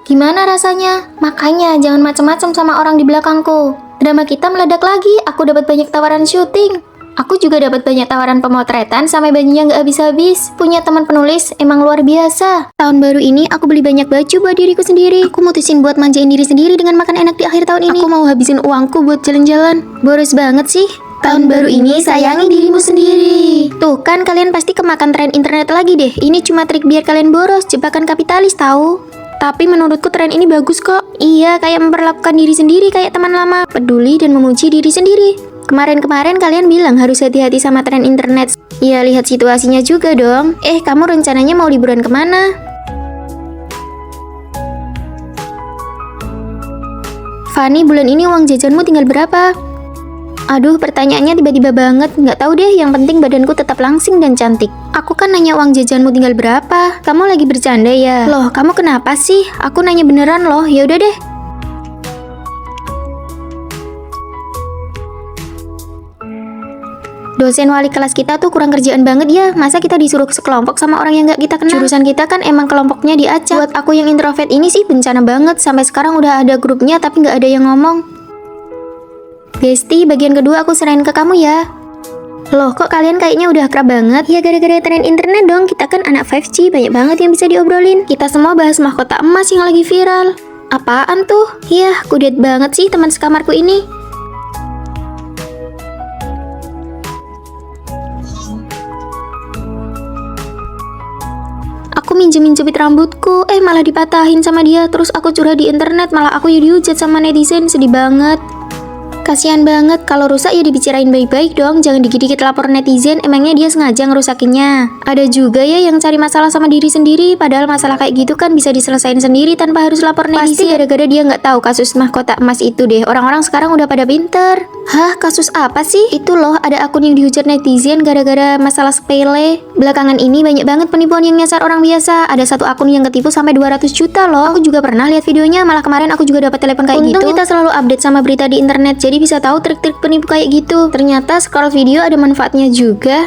Gimana rasanya? Makanya jangan macem-macem sama orang di belakangku. Drama kita meledak lagi. Aku dapat banyak tawaran syuting. Aku juga dapat banyak tawaran pemotretan sampai bajunya nggak habis-habis. Punya teman penulis emang luar biasa. Tahun baru ini aku beli banyak baju buat diriku sendiri. Aku mutusin buat manjain diri sendiri dengan makan enak di akhir tahun ini. Aku mau habisin uangku buat jalan-jalan. Boros banget sih. Tahun baru ini sayangi dirimu sendiri. Tuh kan kalian pasti kemakan tren internet lagi deh. Ini cuma trik biar kalian boros, jebakan kapitalis tahu. Tapi menurutku tren ini bagus kok. Iya, kayak memperlakukan diri sendiri kayak teman lama. Peduli dan memuji diri sendiri. Kemarin-kemarin kalian bilang harus hati-hati sama tren internet. Ya, lihat situasinya juga dong. Kamu rencananya mau liburan kemana? Fanny, bulan ini uang jajanmu tinggal berapa? Aduh, pertanyaannya tiba-tiba banget. Nggak tahu deh, yang penting badanku tetap langsing dan cantik. Aku kan nanya uang jajanmu tinggal berapa. Kamu lagi bercanda ya? Loh, kamu kenapa sih? Aku nanya beneran loh. Ya udah deh. Dosen wali kelas kita tuh kurang kerjaan banget ya. Masa kita disuruh sekelompok sama orang yang nggak kita kenal? Jurusan kita kan emang kelompoknya diacak. Buat aku yang introvert ini sih bencana banget. Sampai sekarang udah ada grupnya tapi nggak ada yang ngomong. Besti, bagian kedua aku serahin ke kamu ya. Loh, kok kalian kayaknya udah akrab banget? Ya gara-gara tren internet dong. Kita kan anak 5G, banyak banget yang bisa diobrolin. Kita semua bahas mahkota emas yang lagi viral. Apaan tuh? Yah, kudet banget sih teman sekamarku ini. Aku minjem-jepit rambutku, malah dipatahin sama dia. Terus aku curhat di internet, malah aku dihujat sama netizen. Sedih banget. Kasihan banget, kalau rusak ya dibicarain baik-baik dong. Jangan dikit-dikit lapor netizen, emangnya dia sengaja ngerusakinnya. Ada juga ya yang cari masalah sama diri sendiri. Padahal masalah kayak gitu kan bisa diselesain sendiri tanpa harus lapor netizen. Pasti gara-gara dia nggak tahu kasus mahkota emas itu deh. Orang-orang sekarang udah pada pinter. Hah, kasus apa sih? Itu loh, ada akun yang dihujat netizen gara-gara masalah sepele. Belakangan ini banyak banget penipuan yang nyasar orang biasa. Ada satu akun yang ketipu sampai 200 juta loh. Aku juga pernah lihat videonya, malah kemarin aku juga dapat telepon kayak gitu. Untung kita selalu update sama berita di internet, jadi bisa tahu trik-trik penipu kayak gitu. Ternyata scroll video ada manfaatnya juga.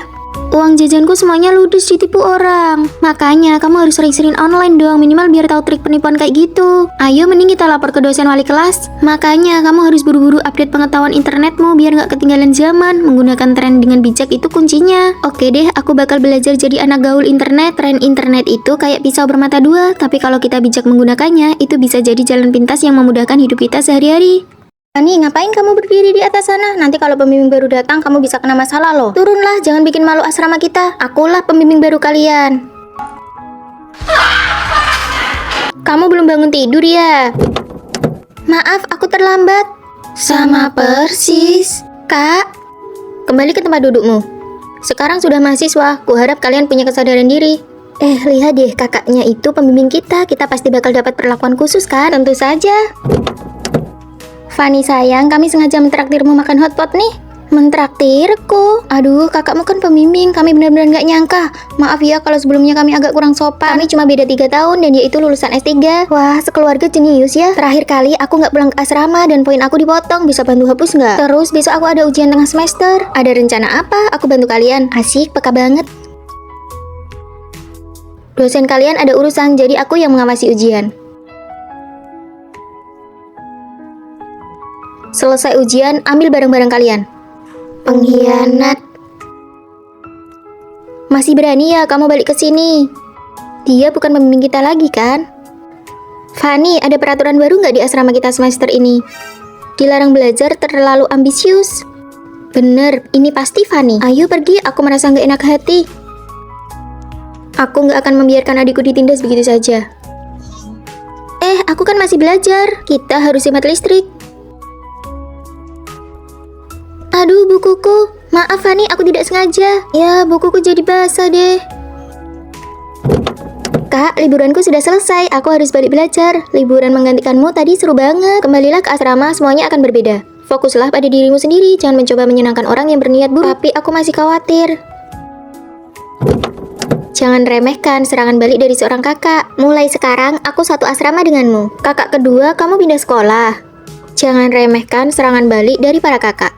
Uang jajanku semuanya ludes ditipu orang. Makanya kamu harus sering-sering online dong, minimal biar tahu trik penipuan kayak gitu. Ayo mending kita lapor ke dosen wali kelas. Makanya kamu harus buru-buru update pengetahuan internetmu biar nggak ketinggalan zaman. Menggunakan tren dengan bijak itu kuncinya. Oke deh, aku bakal belajar jadi anak gaul internet. Tren internet itu kayak pisau bermata dua, tapi kalau kita bijak menggunakannya, itu bisa jadi jalan pintas yang memudahkan hidup kita sehari-hari. Fani, ngapain kamu berdiri di atas sana? Nanti kalau pembimbing baru datang, kamu bisa kena masalah loh. Turunlah, jangan bikin malu asrama kita. Akulah pembimbing baru kalian. Kamu belum bangun tidur ya? Maaf, aku terlambat. Sama persis. Kak, kembali ke tempat dudukmu. Sekarang sudah mahasiswa, kuharap kalian punya kesadaran diri. Lihat deh, kakaknya itu pembimbing kita. Kita pasti bakal dapat perlakuan khusus kan? Tentu saja. Fani sayang, kami sengaja mentraktirmu makan hotpot nih. Mentraktirku? Aduh, kakakmu kan pembimbing, kami benar-benar gak nyangka. Maaf ya kalau sebelumnya kami agak kurang sopan. Kami cuma beda 3 tahun dan dia itu lulusan S3. Wah, sekeluarga jenius ya. Terakhir kali aku gak pulang ke asrama dan poin aku dipotong. Bisa bantu hapus gak? Terus besok aku ada ujian tengah semester. Ada rencana apa? Aku bantu kalian. Asik, peka banget. Dosen kalian ada urusan, jadi aku yang mengawasi ujian. Selesai ujian, ambil barang-barang kalian. Pengkhianat. Masih berani ya kamu balik ke sini? Dia bukan pembimbing kita lagi kan? Fani, ada peraturan baru nggak di asrama kita semester ini? Dilarang belajar terlalu ambisius. Bener, ini pasti Fani. Ayo pergi, aku merasa nggak enak hati. Aku nggak akan membiarkan adikku ditindas begitu saja. Aku kan masih belajar. Kita harus hemat listrik. Aduh, bukuku. Maaf Fani, aku tidak sengaja. Ya, bukuku jadi basah deh. Kak, liburanku sudah selesai. Aku harus balik belajar. Liburan menggantikanmu tadi seru banget. Kembalilah ke asrama, semuanya akan berbeda. Fokuslah pada dirimu sendiri. Jangan mencoba menyenangkan orang yang berniat buruk. Tapi aku masih khawatir. Jangan remehkan serangan balik dari seorang kakak. Mulai sekarang, aku satu asrama denganmu. Kakak kedua, kamu pindah sekolah. Jangan remehkan serangan balik dari para kakak.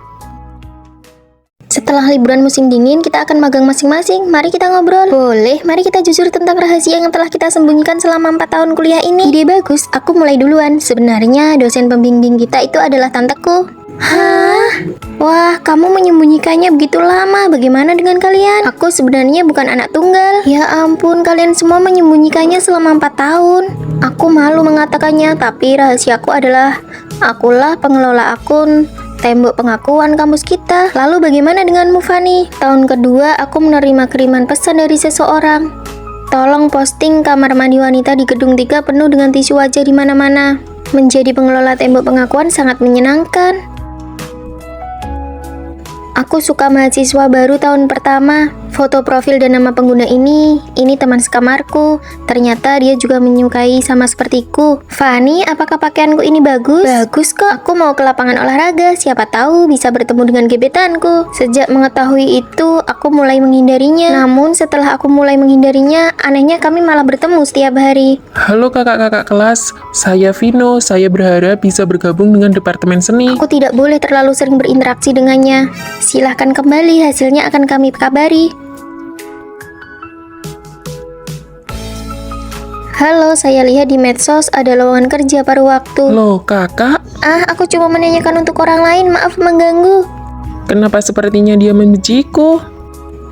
Setelah liburan musim dingin, kita akan magang masing-masing. Mari kita ngobrol. Boleh, mari kita jujur tentang rahasia yang telah kita sembunyikan selama 4 tahun kuliah ini. Ide bagus, aku mulai duluan. Sebenarnya dosen pembimbing kita itu adalah tanteku. Hah? Wah, kamu menyembunyikannya begitu lama. Bagaimana dengan kalian? Aku sebenarnya bukan anak tunggal. Ya ampun, kalian semua menyembunyikannya selama 4 tahun. Aku malu mengatakannya, tapi rahasiaku adalah akulah pengelola akun tembok pengakuan kampus kita. Lalu bagaimana denganmu, Fani? Tahun kedua, aku menerima kiriman pesan dari seseorang. Tolong posting kamar mandi wanita di gedung 3 penuh dengan tisu wajah di mana-mana. Menjadi pengelola tembok pengakuan sangat menyenangkan. Aku suka mahasiswa baru tahun pertama. Foto profil dan nama pengguna ini teman sekamarku. Ternyata dia juga menyukai sama sepertiku. Fani, apakah pakaianku ini bagus? Bagus kok. Aku mau ke lapangan olahraga. Siapa tahu bisa bertemu dengan gebetanku. Sejak mengetahui itu, aku mulai menghindarinya. Namun setelah aku mulai menghindarinya, anehnya kami malah bertemu setiap hari.
Halo kakak-kakak kelas, saya Vino. Saya berharap bisa bergabung dengan Departemen Seni.
Aku tidak boleh terlalu sering berinteraksi dengannya. Silahkan kembali, hasilnya akan kami kabari. Halo, saya lihat di medsos ada lowongan kerja paruh waktu.
Loh kakak,
Aku cuma menanyakan untuk orang lain, maaf mengganggu.
kenapa sepertinya dia membenciku?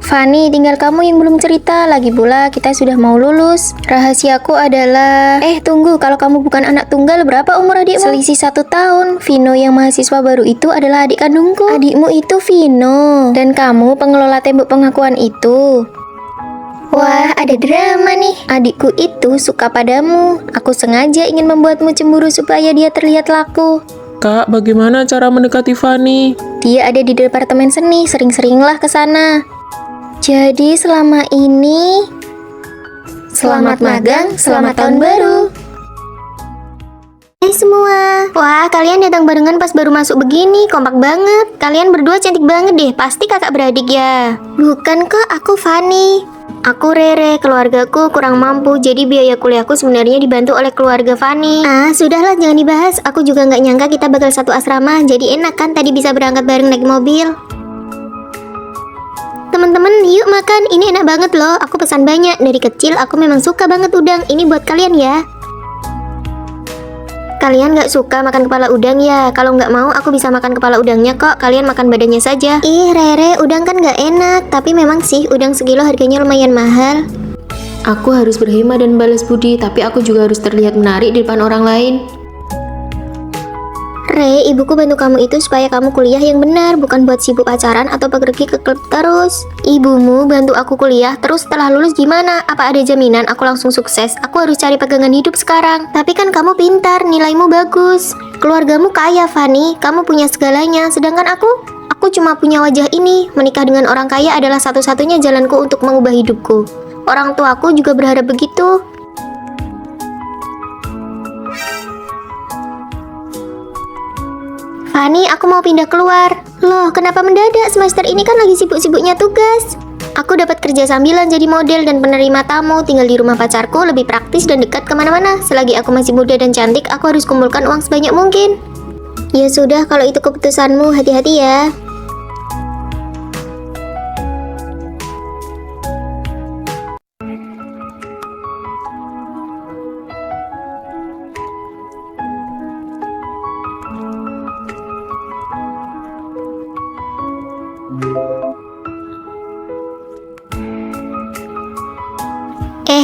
Fani, tinggal kamu yang belum cerita. Lagi pula kita sudah mau lulus. Rahasiaku adalah... tunggu, kalau kamu bukan anak tunggal, berapa umur adikmu? Selisih 1 tahun. Vino yang mahasiswa baru itu adalah adik kandungku. Adikmu itu Vino. Dan kamu pengelola tembok pengakuan itu. Wah, ada drama nih. Adikku itu suka padamu. Aku sengaja ingin membuatmu cemburu supaya dia terlihat laku.
Kak, bagaimana cara mendekati Fani?
Dia ada di Departemen Seni, sering-seringlah ke sana. Jadi selama ini... Selamat magang, selamat tahun baru. Hai semua. Wah, kalian datang barengan pas baru masuk begini, kompak banget. Kalian berdua cantik banget deh, pasti kakak beradik ya. Bukan kok, aku Fani. Aku Rere, keluargaku kurang mampu, jadi biaya kuliahku sebenarnya dibantu oleh keluarga Fani. Sudahlah, jangan dibahas. Aku juga nggak nyangka kita bakal satu asrama, jadi enak kan tadi bisa berangkat bareng naik mobil. Teman-teman, yuk makan. Ini enak banget loh. Aku pesan banyak. Dari kecil aku memang suka banget udang. Ini buat kalian ya. Kalian nggak suka makan kepala udang ya? Kalau nggak mau, aku bisa makan kepala udangnya kok. Kalian makan badannya saja. Ih, Rere, udang kan nggak enak. Tapi memang sih, udang sekilo harganya lumayan mahal.
Aku harus berhemat dan balas budi, tapi aku juga harus terlihat menarik di depan orang lain.
Re, ibuku bantu kamu itu supaya kamu kuliah yang benar, bukan buat sibuk pacaran atau pergi ke klub terus. Ibumu bantu aku kuliah, terus setelah lulus gimana? Apa ada jaminan aku langsung sukses? Aku harus cari pegangan hidup sekarang. Tapi kan kamu pintar, nilaimu bagus. Keluargamu kaya, Fanny. Kamu punya segalanya, sedangkan aku cuma punya wajah ini. Menikah dengan orang kaya adalah satu-satunya jalanku untuk mengubah hidupku. Orang tuaku juga berharap begitu. Fanny, aku mau pindah keluar. Loh, kenapa mendadak? Semester ini kan lagi sibuk-sibuknya tugas. Aku dapat kerja sambilan jadi model dan penerima tamu. Tinggal di rumah pacarku, lebih praktis dan dekat kemana-mana. Selagi aku masih muda dan cantik, aku harus kumpulkan uang sebanyak mungkin. Ya sudah, kalau itu keputusanmu, hati-hati ya.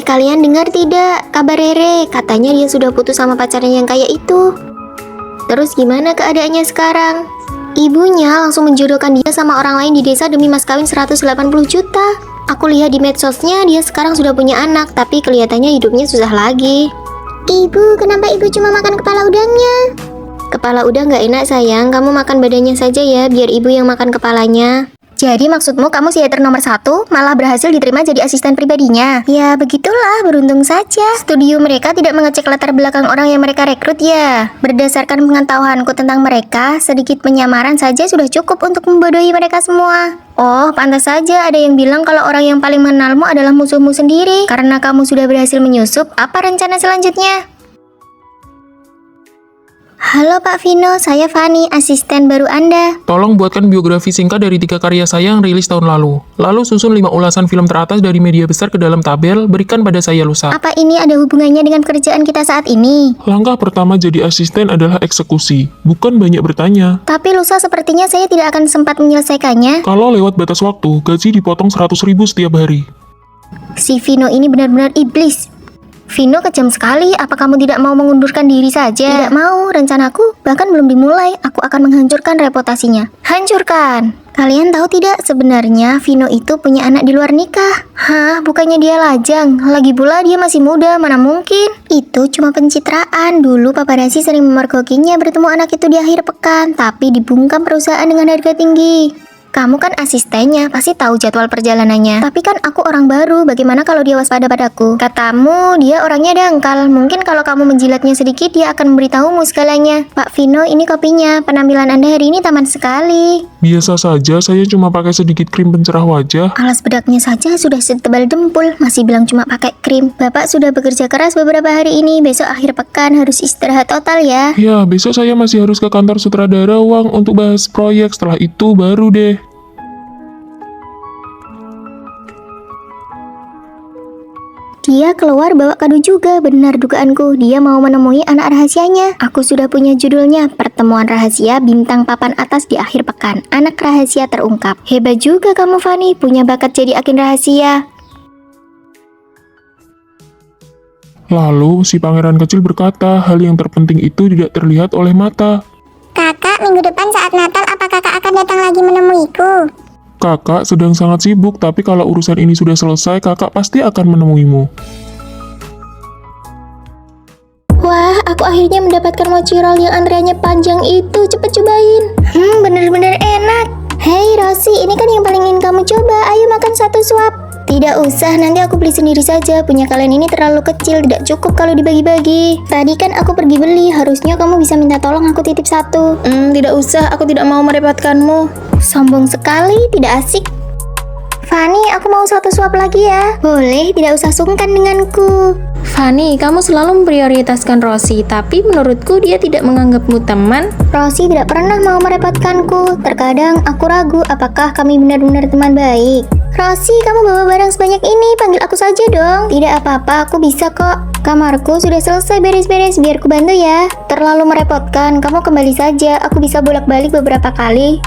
Kalian dengar tidak? Kabar Rere, katanya dia sudah putus sama pacarnya yang kaya itu. Terus gimana keadaannya sekarang? Ibunya langsung menjodohkan dia sama orang lain di desa demi mas kawin 180 juta. Aku lihat di medsosnya dia sekarang sudah punya anak, tapi kelihatannya hidupnya susah lagi. Ibu, kenapa ibu cuma makan kepala udangnya? Kepala udang gak enak sayang, kamu makan badannya saja ya, biar ibu yang makan kepalanya. Jadi maksudmu kamu theater nomor 1 malah berhasil diterima jadi asisten pribadinya? Ya begitulah, beruntung saja. Studio mereka tidak mengecek latar belakang orang yang mereka rekrut ya. Berdasarkan pengetahuanku tentang mereka, sedikit penyamaran saja sudah cukup untuk membodohi mereka semua. Oh, pantas saja ada yang bilang kalau orang yang paling mengenalmu adalah musuhmu sendiri. Karena kamu sudah berhasil menyusup, apa rencana selanjutnya? Halo Pak Vino, saya Fanny, asisten baru Anda.
Tolong buatkan biografi singkat dari 3 karya saya yang rilis tahun lalu. Lalu susun 5 ulasan film teratas dari media besar ke dalam tabel, berikan pada saya lusa.
Apa ini ada hubungannya dengan kerjaan kita saat ini?
Langkah pertama jadi asisten adalah eksekusi, bukan banyak bertanya.
Tapi lusa sepertinya saya tidak akan sempat menyelesaikannya.
Kalau lewat batas waktu, gaji dipotong 100.000 setiap hari.
Si Vino ini benar-benar iblis. Vino kejam sekali, apa kamu tidak mau mengundurkan diri saja? Tidak mau, rencanaku bahkan belum dimulai. Aku akan menghancurkan reputasinya. Hancurkan! Kalian tahu tidak, sebenarnya Vino itu punya anak di luar nikah. Hah, bukannya dia lajang? Lagi pula dia masih muda, mana mungkin? Itu cuma pencitraan. Dulu paparazzi sering memergokinya bertemu anak itu di akhir pekan, tapi dibungkam perusahaan dengan harga tinggi. Kamu kan asistennya, pasti tahu jadwal perjalanannya. Tapi kan aku orang baru, bagaimana kalau dia waspada padaku? Katamu, dia orangnya dangkal. Mungkin kalau kamu menjilatnya sedikit, dia akan memberitahumu segalanya. Pak Vino, ini kopinya. Penampilan Anda hari ini taman sekali.
Biasa saja, saya cuma pakai sedikit krim pencerah wajah.
Alas bedaknya saja sudah setebal dempul, masih bilang cuma pakai krim. Bapak sudah bekerja keras beberapa hari ini, besok akhir pekan harus istirahat total ya.
Ya, besok saya masih harus ke kantor sutradara uang untuk bahas proyek. Setelah itu baru deh.
Dia keluar bawa kado juga, benar dugaanku. Dia mau menemui anak rahasianya. Aku sudah punya judulnya, Pertemuan Rahasia Bintang Papan Atas di Akhir Pekan. Anak rahasia terungkap. Hebat juga kamu Fanny, punya bakat jadi agen rahasia.
Lalu, si pangeran kecil berkata, hal yang terpenting itu tidak terlihat oleh mata.
Kakak, minggu depan saat Natal, apa kakak akan datang lagi menemuiku?
Kakak sedang sangat sibuk, tapi kalau urusan ini sudah selesai, kakak pasti akan menemuimu.
Wah, aku akhirnya mendapatkan mochi roll yang antreannya panjang itu. Cepet cobain. Bener-bener enak. Hei Rosi, ini kan yang paling ingin kamu coba. Ayo makan satu suap. Tidak usah, nanti aku beli sendiri saja. Punya kalian ini terlalu kecil, tidak cukup kalau dibagi-bagi. Tadi kan aku pergi beli, harusnya kamu bisa minta tolong aku titip satu.
Tidak usah, aku tidak mau merepotkanmu.
Sombong sekali, tidak asik. Fanny, aku mau satu suap lagi ya. Boleh, tidak usah sungkan denganku.
Fanny, kamu selalu memprioritaskan Rosi, tapi menurutku dia tidak menganggapmu teman.
Rosi tidak pernah mau merepotkanku. Terkadang aku ragu apakah kami benar-benar teman baik. Rosi, kamu bawa barang sebanyak ini, panggil aku saja dong. Tidak apa-apa, aku bisa kok. Kamarku sudah selesai beres-beres, biar ku bantu ya. Terlalu merepotkan, kamu kembali saja. Aku bisa bolak-balik beberapa kali.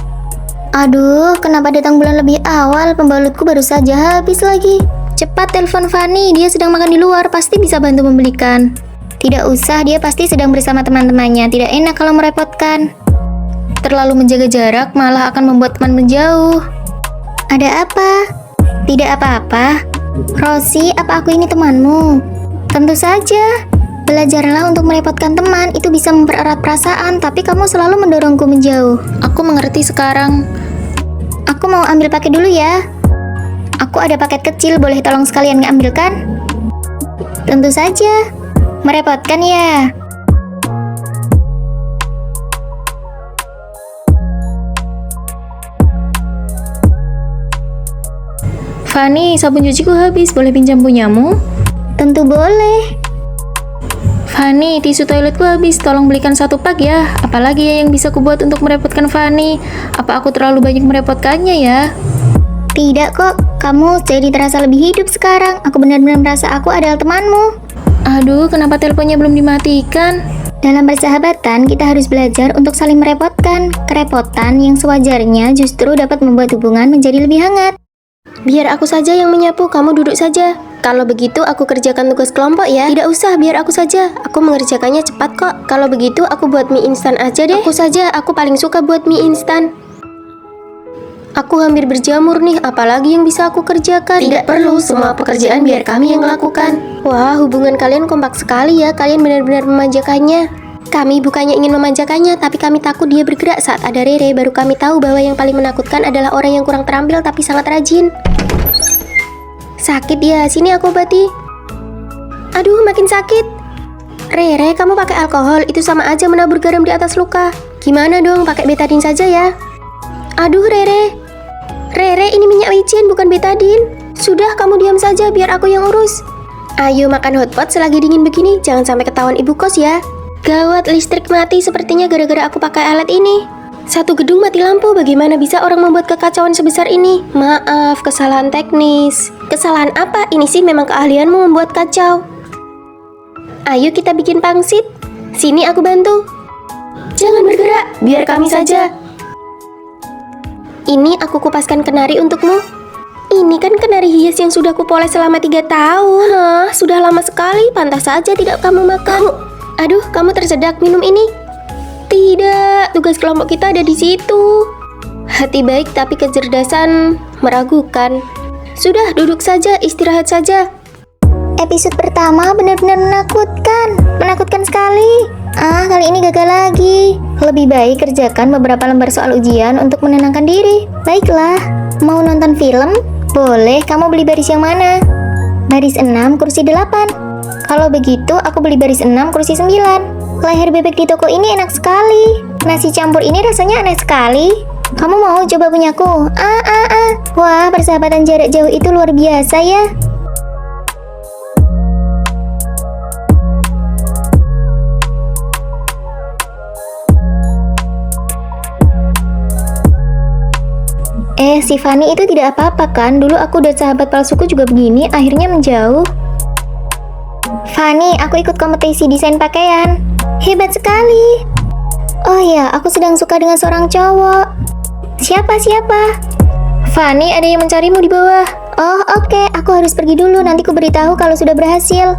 Aduh, kenapa datang bulan lebih awal? Pembalutku baru saja habis lagi. Cepat telepon Fanny, dia sedang makan di luar, pasti bisa bantu membelikan. Tidak usah, dia pasti sedang bersama teman-temannya. Tidak enak kalau merepotkan. Terlalu menjaga jarak malah akan membuat teman menjauh. Ada apa? Tidak apa-apa. Rosie, apa aku ini temanmu? Tentu saja. Belajarlah untuk merepotkan teman, itu bisa mempererat perasaan, tapi kamu selalu mendorongku menjauh. Aku mengerti sekarang. Aku mau ambil paket dulu ya. Aku ada paket kecil, boleh tolong sekalian ngambilkan? Tentu saja. Merepotkan ya.
Fanny, sabun cuciku habis, boleh pinjam punyamu?
Tentu boleh.
Fanny, tisu toiletku habis, tolong belikan 1 pak ya. Apalagi ya yang bisa kubuat untuk merepotkan Fanny? Apa aku terlalu banyak merepotkannya ya?
Tidak kok, kamu jadi terasa lebih hidup sekarang. Aku benar-benar merasa aku adalah temanmu.
Aduh, kenapa teleponnya belum dimatikan?
Dalam persahabatan, kita harus belajar untuk saling merepotkan. Kerepotan yang sewajarnya justru dapat membuat hubungan menjadi lebih hangat. Biar aku saja yang menyapu, kamu duduk saja. Kalau begitu, aku kerjakan tugas kelompok ya. Tidak usah, biar aku saja. Aku mengerjakannya cepat kok. Kalau begitu, aku buat mie instan aja deh. Aku saja, aku paling suka buat mie instan. Aku hampir berjamur nih, apalagi yang bisa aku kerjakan? Tidak perlu, semua pekerjaan biar kami yang melakukan. Wah, hubungan kalian kompak sekali ya, kalian benar-benar memanjakannya. Kami bukannya ingin memanjakannya, tapi kami takut dia bergerak saat ada Rere. Baru kami tahu bahwa yang paling menakutkan adalah orang yang kurang terampil tapi sangat rajin. Sakit ya, sini aku obati. Aduh, makin sakit. Rere, kamu pakai alkohol, itu sama aja menabur garam di atas luka. Gimana dong, pakai betadine saja ya. Aduh, Rere. Rere, ini minyak micin, bukan betadine. Sudah, kamu diam saja, biar aku yang urus. Ayo makan hotpot selagi dingin begini, jangan sampai ketahuan ibu kos ya. Gawat, listrik mati sepertinya gara-gara aku pakai alat ini. Satu gedung mati lampu, bagaimana bisa orang membuat kekacauan sebesar ini? Maaf, kesalahan teknis. Kesalahan apa? Ini sih memang keahlianmu membuat kacau. Ayo kita bikin pangsit. Sini aku bantu. Jangan bergerak, biar kami saja. Ini aku kupaskan kenari untukmu. Ini kan kenari hias yang sudah kupoles selama 3 tahun. Hah, sudah lama sekali, pantas saja tidak kamu makan. Aduh, kamu tersedak minum ini. Tidak, tugas kelompok kita ada di situ. Hati baik tapi kecerdasan meragukan. Sudah, duduk saja, istirahat saja. Episode pertama benar-benar menakutkan. Menakutkan sekali. Kali ini gagal lagi. Lebih baik kerjakan beberapa lembar soal ujian untuk menenangkan diri. Baiklah, mau nonton film? Boleh, kamu beli baris yang mana? Baris 6, kursi 8. Kalau begitu, aku beli baris 6, kursi 9. Leher bebek di toko ini enak sekali. Nasi campur ini rasanya aneh sekali. Kamu mau coba punyaku? Wah, persahabatan jarak jauh itu luar biasa ya. Si Fanny itu tidak apa-apa kan? Dulu aku dan sahabat palsuku juga begini, akhirnya menjauh. Fanny, aku ikut kompetisi desain pakaian. Hebat sekali. Oh ya, aku sedang suka dengan seorang cowok. Siapa? Fanny, ada yang mencarimu di bawah. Oh, oke, aku harus pergi dulu, nanti ku beritahu kalau sudah berhasil.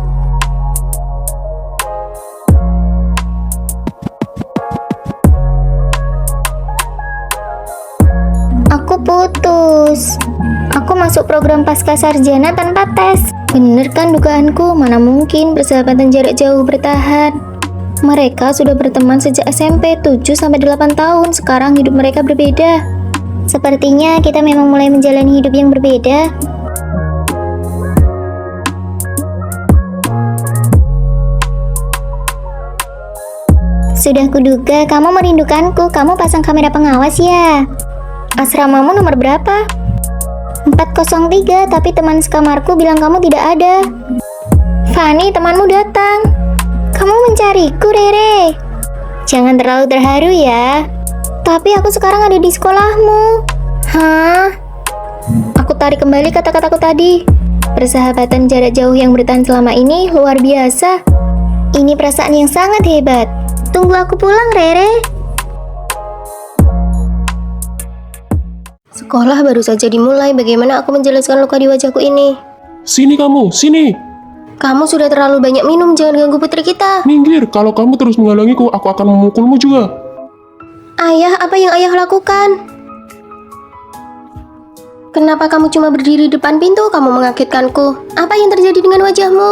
Aku putus. Aku masuk program pasca sarjana tanpa tes. Bener kan dugaanku? Mana mungkin persahabatan jarak jauh bertahan. Mereka sudah berteman sejak SMP 7-8 tahun. Sekarang hidup mereka berbeda. Sepertinya kita memang mulai menjalani hidup yang berbeda. Sudah kuduga kamu merindukanku. Kamu pasang kamera pengawas ya? Asramamu nomor berapa? 403, tapi teman sekamarku bilang kamu tidak ada. Fanny, temanmu datang. Kamu mencariku, Rere. Jangan terlalu terharu ya. Tapi aku sekarang ada di sekolahmu. Hah? Aku tarik kembali kata-kataku tadi. Persahabatan jarak jauh yang bertahan selama ini luar biasa. Ini perasaan yang sangat hebat. Tunggu aku pulang, Rere. Sekolah baru saja dimulai, bagaimana aku menjelaskan luka di wajahku ini?
Sini kamu, sini.
Kamu sudah terlalu banyak minum, jangan ganggu putri kita.
Minggir, kalau kamu terus menghalangiku, aku akan memukulmu juga.
Ayah, apa yang ayah lakukan? Kenapa kamu cuma berdiri depan pintu? Kamu mengagetkanku. Apa yang terjadi dengan wajahmu?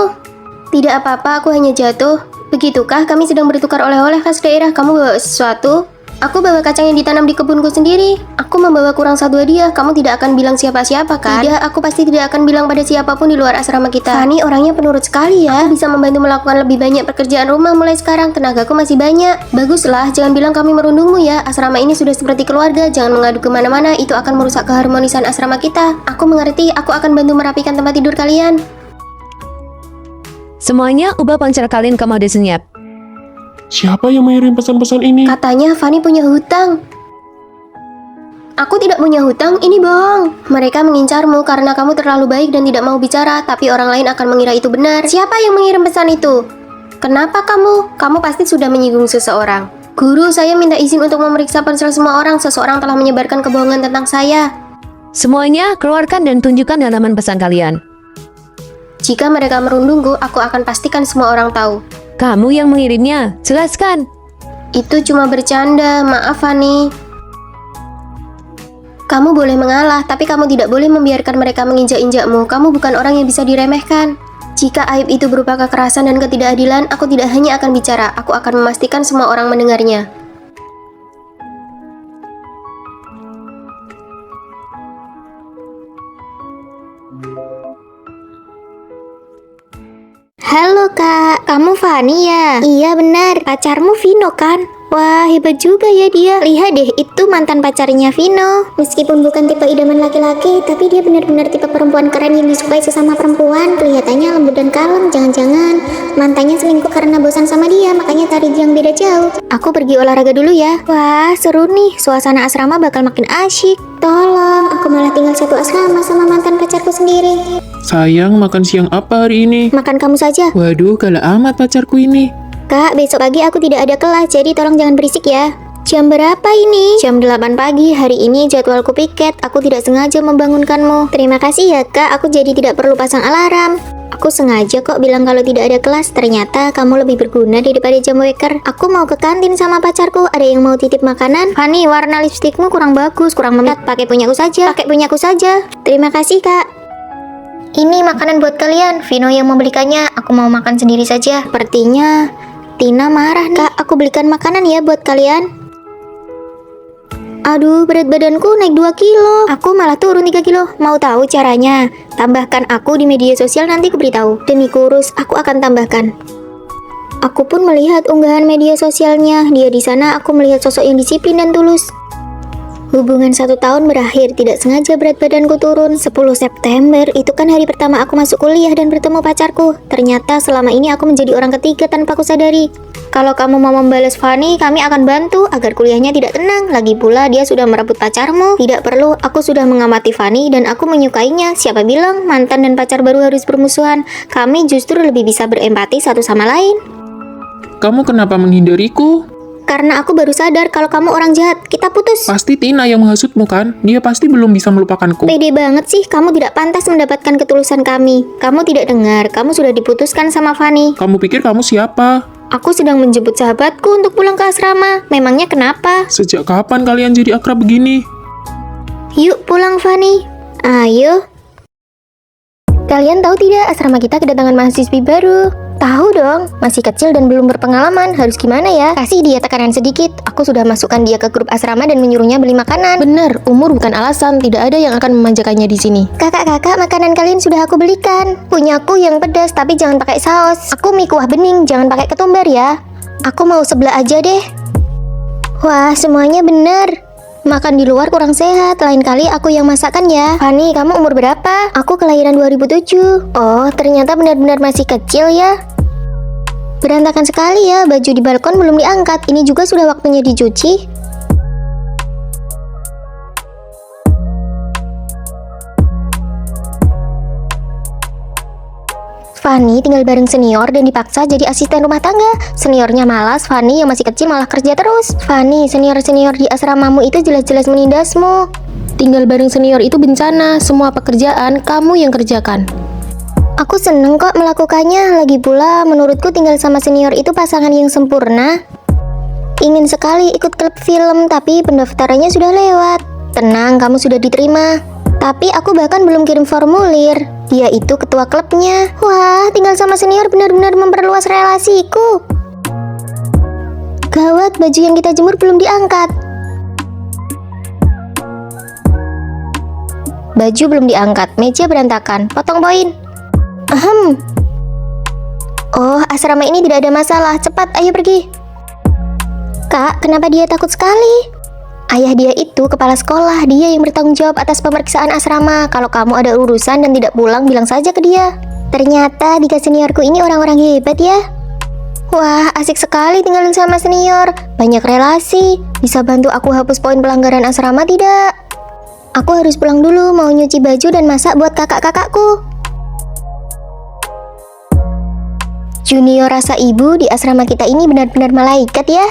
Tidak apa-apa, aku hanya jatuh. Begitukah? Kami sedang bertukar oleh-oleh khas daerah. Kamu bawa sesuatu? Aku bawa kacang yang ditanam di kebunku sendiri. Aku membawa kurang satu hadiah. Kamu tidak akan bilang siapa-siapa kan? Tidak, aku pasti tidak akan bilang pada siapapun di luar asrama kita. Fanny orangnya penurut sekali ya. Aku bisa membantu melakukan lebih banyak pekerjaan rumah mulai sekarang. Tenagaku masih banyak. Baguslah, jangan bilang kami merundungmu ya. Asrama ini sudah seperti keluarga. Jangan mengadu kemana-mana. Itu akan merusak keharmonisan asrama kita. Aku mengerti. Aku akan bantu merapikan tempat tidur kalian.
Semuanya ubah ponsel kalian ke mode senyap.
Siapa yang mengirim pesan-pesan ini?
Katanya Fanny punya hutang. Aku tidak punya hutang, ini bohong. Mereka mengincarmu karena kamu terlalu baik dan tidak mau bicara, tapi orang lain akan mengira itu benar. Siapa yang mengirim pesan itu? Kenapa kamu? Kamu pasti sudah menyinggung seseorang. Guru, saya minta izin untuk memeriksa ponsel semua orang. Seseorang telah menyebarkan kebohongan tentang saya.
Semuanya keluarkan dan tunjukkan halaman pesan kalian.
Jika mereka merundungku, aku akan pastikan semua orang tahu.
Kamu yang mengirimnya, jelaskan.
Itu cuma bercanda, maaf Fanny. Kamu boleh mengalah, tapi kamu tidak boleh membiarkan mereka menginjak-injakmu. Kamu bukan orang yang bisa diremehkan. Jika aib itu berupa kekerasan dan ketidakadilan, aku tidak hanya akan bicara, aku akan memastikan semua orang mendengarnya. Halo kak, kamu Fanny ya? Iya benar, pacarmu Vino kan? Wah hebat juga ya dia. Lihat deh, itu mantan pacarnya Vino. Meskipun bukan tipe idaman laki-laki, tapi dia benar-benar tipe perempuan keren yang disukai sesama perempuan. Kelihatannya lembut dan kalem. Jangan-jangan mantannya selingkuh karena bosan sama dia, makanya cari yang beda jauh. Aku pergi olahraga dulu ya. Wah seru nih, suasana asrama bakal makin asyik. Tolong, aku malah tinggal satu asrama sama mantan pacarku sendiri.
Sayang, makan siang apa hari ini?
Makan kamu saja.
Waduh, galak amat pacarku ini.
Kak, besok pagi aku tidak ada kelas, jadi tolong jangan berisik ya. Jam berapa ini? Jam 8 pagi, hari ini jadwalku piket. Aku tidak sengaja membangunkanmu. Terima kasih ya kak, aku jadi tidak perlu pasang alarm. Aku sengaja kok bilang kalau tidak ada kelas. Ternyata kamu lebih berguna daripada jam waker. Aku mau ke kantin sama pacarku. Ada yang mau titip makanan? Fanny, warna lipstikmu kurang bagus, kurang memikat. Pakai punyaku saja. Pakai punyaku saja. Terima kasih kak. Ini makanan buat kalian. Vino yang membelikannya. Aku mau makan sendiri saja. Sepertinya Tina marah nih. Kak, aku belikan makanan ya buat kalian. Aduh, berat badanku naik 2 kilo. Aku malah turun 3 kilo. Mau tahu caranya? Tambahkan aku di media sosial, nanti aku beritahu. Demi kurus, aku akan tambahkan. Aku pun melihat unggahan media sosialnya. Dia di sana, aku melihat sosok yang disiplin dan tulus. Hubungan 1 tahun berakhir, tidak sengaja berat badanku turun. 10 September, itu kan hari pertama aku masuk kuliah dan bertemu pacarku. Ternyata selama ini aku menjadi orang ketiga tanpa aku sadari. Kalau kamu mau membalas Fanny, kami akan bantu agar kuliahnya tidak tenang. Lagi pula dia sudah merebut pacarmu. Tidak perlu, aku sudah mengamati Fanny dan aku menyukainya. Siapa bilang mantan dan pacar baru harus bermusuhan? Kami justru lebih bisa berempati satu sama lain.
Kamu kenapa menghindariku?
Karena aku baru sadar kalau kamu orang jahat. Kita putus.
Pasti Tina yang menghasutmu kan? Dia pasti belum bisa melupakanku.
Pede banget sih, kamu tidak pantas mendapatkan ketulusan kami. Kamu tidak dengar, kamu sudah diputuskan sama Fanny.
Kamu pikir kamu siapa?
Aku sedang menjemput sahabatku untuk pulang ke asrama. Memangnya kenapa?
Sejak kapan kalian jadi akrab begini?
Yuk pulang Fanny. Ayo. Kalian tahu tidak asrama kita kedatangan mahasiswi baru? Tahu dong, masih kecil dan belum berpengalaman. Harus gimana ya? Kasih dia tekanan sedikit. Aku sudah masukkan dia ke grup asrama dan menyuruhnya beli makanan.
Benar, umur bukan alasan. Tidak ada yang akan memanjakannya di sini.
Kakak-kakak, makanan kalian sudah aku belikan. Punyaku yang pedas, tapi jangan pakai saus. Aku mie kuah bening, jangan pakai ketumbar ya. Aku mau sebelah aja deh. Wah, semuanya benar. Makan di luar kurang sehat. Lain kali aku yang masakan ya. Fanny, kamu umur berapa? Aku kelahiran 2007. Oh, ternyata benar-benar masih kecil ya. Berantakan sekali ya. Baju di balkon belum diangkat. Ini juga sudah waktunya dicuci. Fanny tinggal bareng senior dan dipaksa jadi asisten rumah tangga. Seniornya malas, Fanny yang masih kecil malah kerja terus. Fanny, senior-senior di asramamu itu jelas-jelas menindasmu.
Tinggal bareng senior itu bencana. Semua pekerjaan kamu yang kerjakan.
Aku seneng kok melakukannya. Lagi pula menurutku tinggal sama senior itu pasangan yang sempurna. Ingin sekali ikut klub film, tapi pendaftarannya sudah lewat. Tenang, kamu sudah diterima. Tapi aku bahkan belum kirim formulir. Dia itu ketua klubnya. Wah, tinggal sama senior benar-benar memperluas relasiku. Gawat, baju yang kita jemur belum diangkat. Baju belum diangkat, meja berantakan, potong poin. Oh, asrama ini tidak ada masalah. Cepat, ayo pergi. Kak, kenapa dia takut sekali? Ayah dia itu kepala sekolah. Dia yang bertanggung jawab atas pemeriksaan asrama. Kalau kamu ada urusan dan tidak pulang, bilang saja ke dia. Ternyata 3 seniorku ini orang-orang hebat ya. Wah, asik sekali tinggalin sama senior. Banyak relasi. Bisa bantu aku hapus poin pelanggaran asrama tidak? Aku harus pulang dulu, mau nyuci baju dan masak buat kakak-kakakku. Junior rasa ibu di asrama kita ini benar-benar malaikat ya.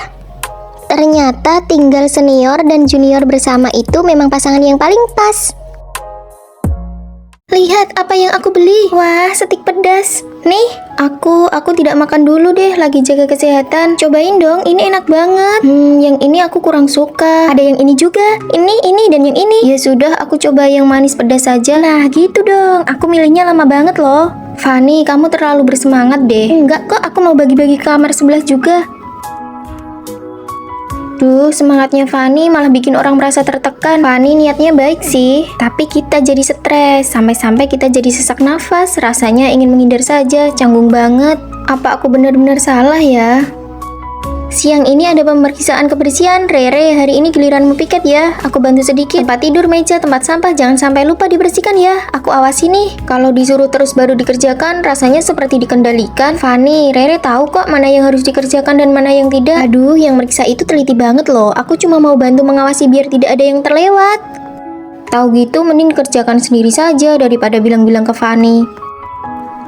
Ternyata tinggal senior dan junior bersama itu memang pasangan yang paling pas. Lihat apa yang aku beli. Wah, stik pedas. Nih, aku tidak makan dulu deh, lagi jaga kesehatan. Cobain dong, ini enak banget. Yang ini aku kurang suka. Ada yang ini juga. Ini, dan yang ini. Ya sudah, aku coba yang manis pedas saja. Nah, gitu dong. Aku milihnya lama banget loh. Fanny, kamu terlalu bersemangat deh. Enggak kok, aku mau bagi-bagi kamar sebelah juga. Duh, semangatnya Fanny malah bikin orang merasa tertekan. Fanny niatnya baik sih, tapi kita jadi stres. Sampai-sampai kita jadi sesak nafas. Rasanya ingin menghindar saja, canggung banget. Apa aku benar-benar salah ya? Siang ini ada pemeriksaan kebersihan. Rere, hari ini giliranmu piket ya. Aku bantu sedikit. Tempat tidur, meja, tempat sampah, jangan sampai lupa dibersihkan ya. Aku awasi nih. Kalau disuruh terus baru dikerjakan, rasanya seperti dikendalikan. Fanny, Rere tahu kok mana yang harus dikerjakan dan mana yang tidak. Aduh, yang meriksa itu teliti banget loh. Aku cuma mau bantu mengawasi biar tidak ada yang terlewat. Tahu gitu, mending dikerjakan sendiri saja daripada bilang-bilang ke Fanny.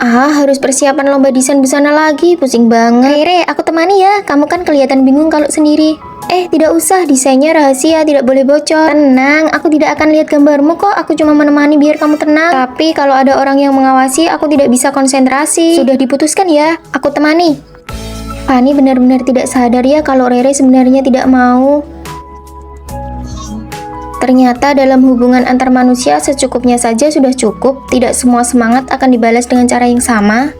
Harus persiapan lomba desain busana lagi, pusing banget. Rere, aku temani ya, kamu kan kelihatan bingung kalau sendiri. Tidak usah, desainnya rahasia, tidak boleh bocor. Tenang, aku tidak akan lihat gambarmu kok, aku cuma menemani biar kamu tenang. Tapi kalau ada orang yang mengawasi, aku tidak bisa konsentrasi. Sudah diputuskan ya, aku temani. Fanny benar-benar tidak sadar ya kalau Rere sebenarnya tidak mau. Ternyata dalam hubungan antar manusia secukupnya saja sudah cukup. Tidak semua semangat akan dibalas dengan cara yang sama.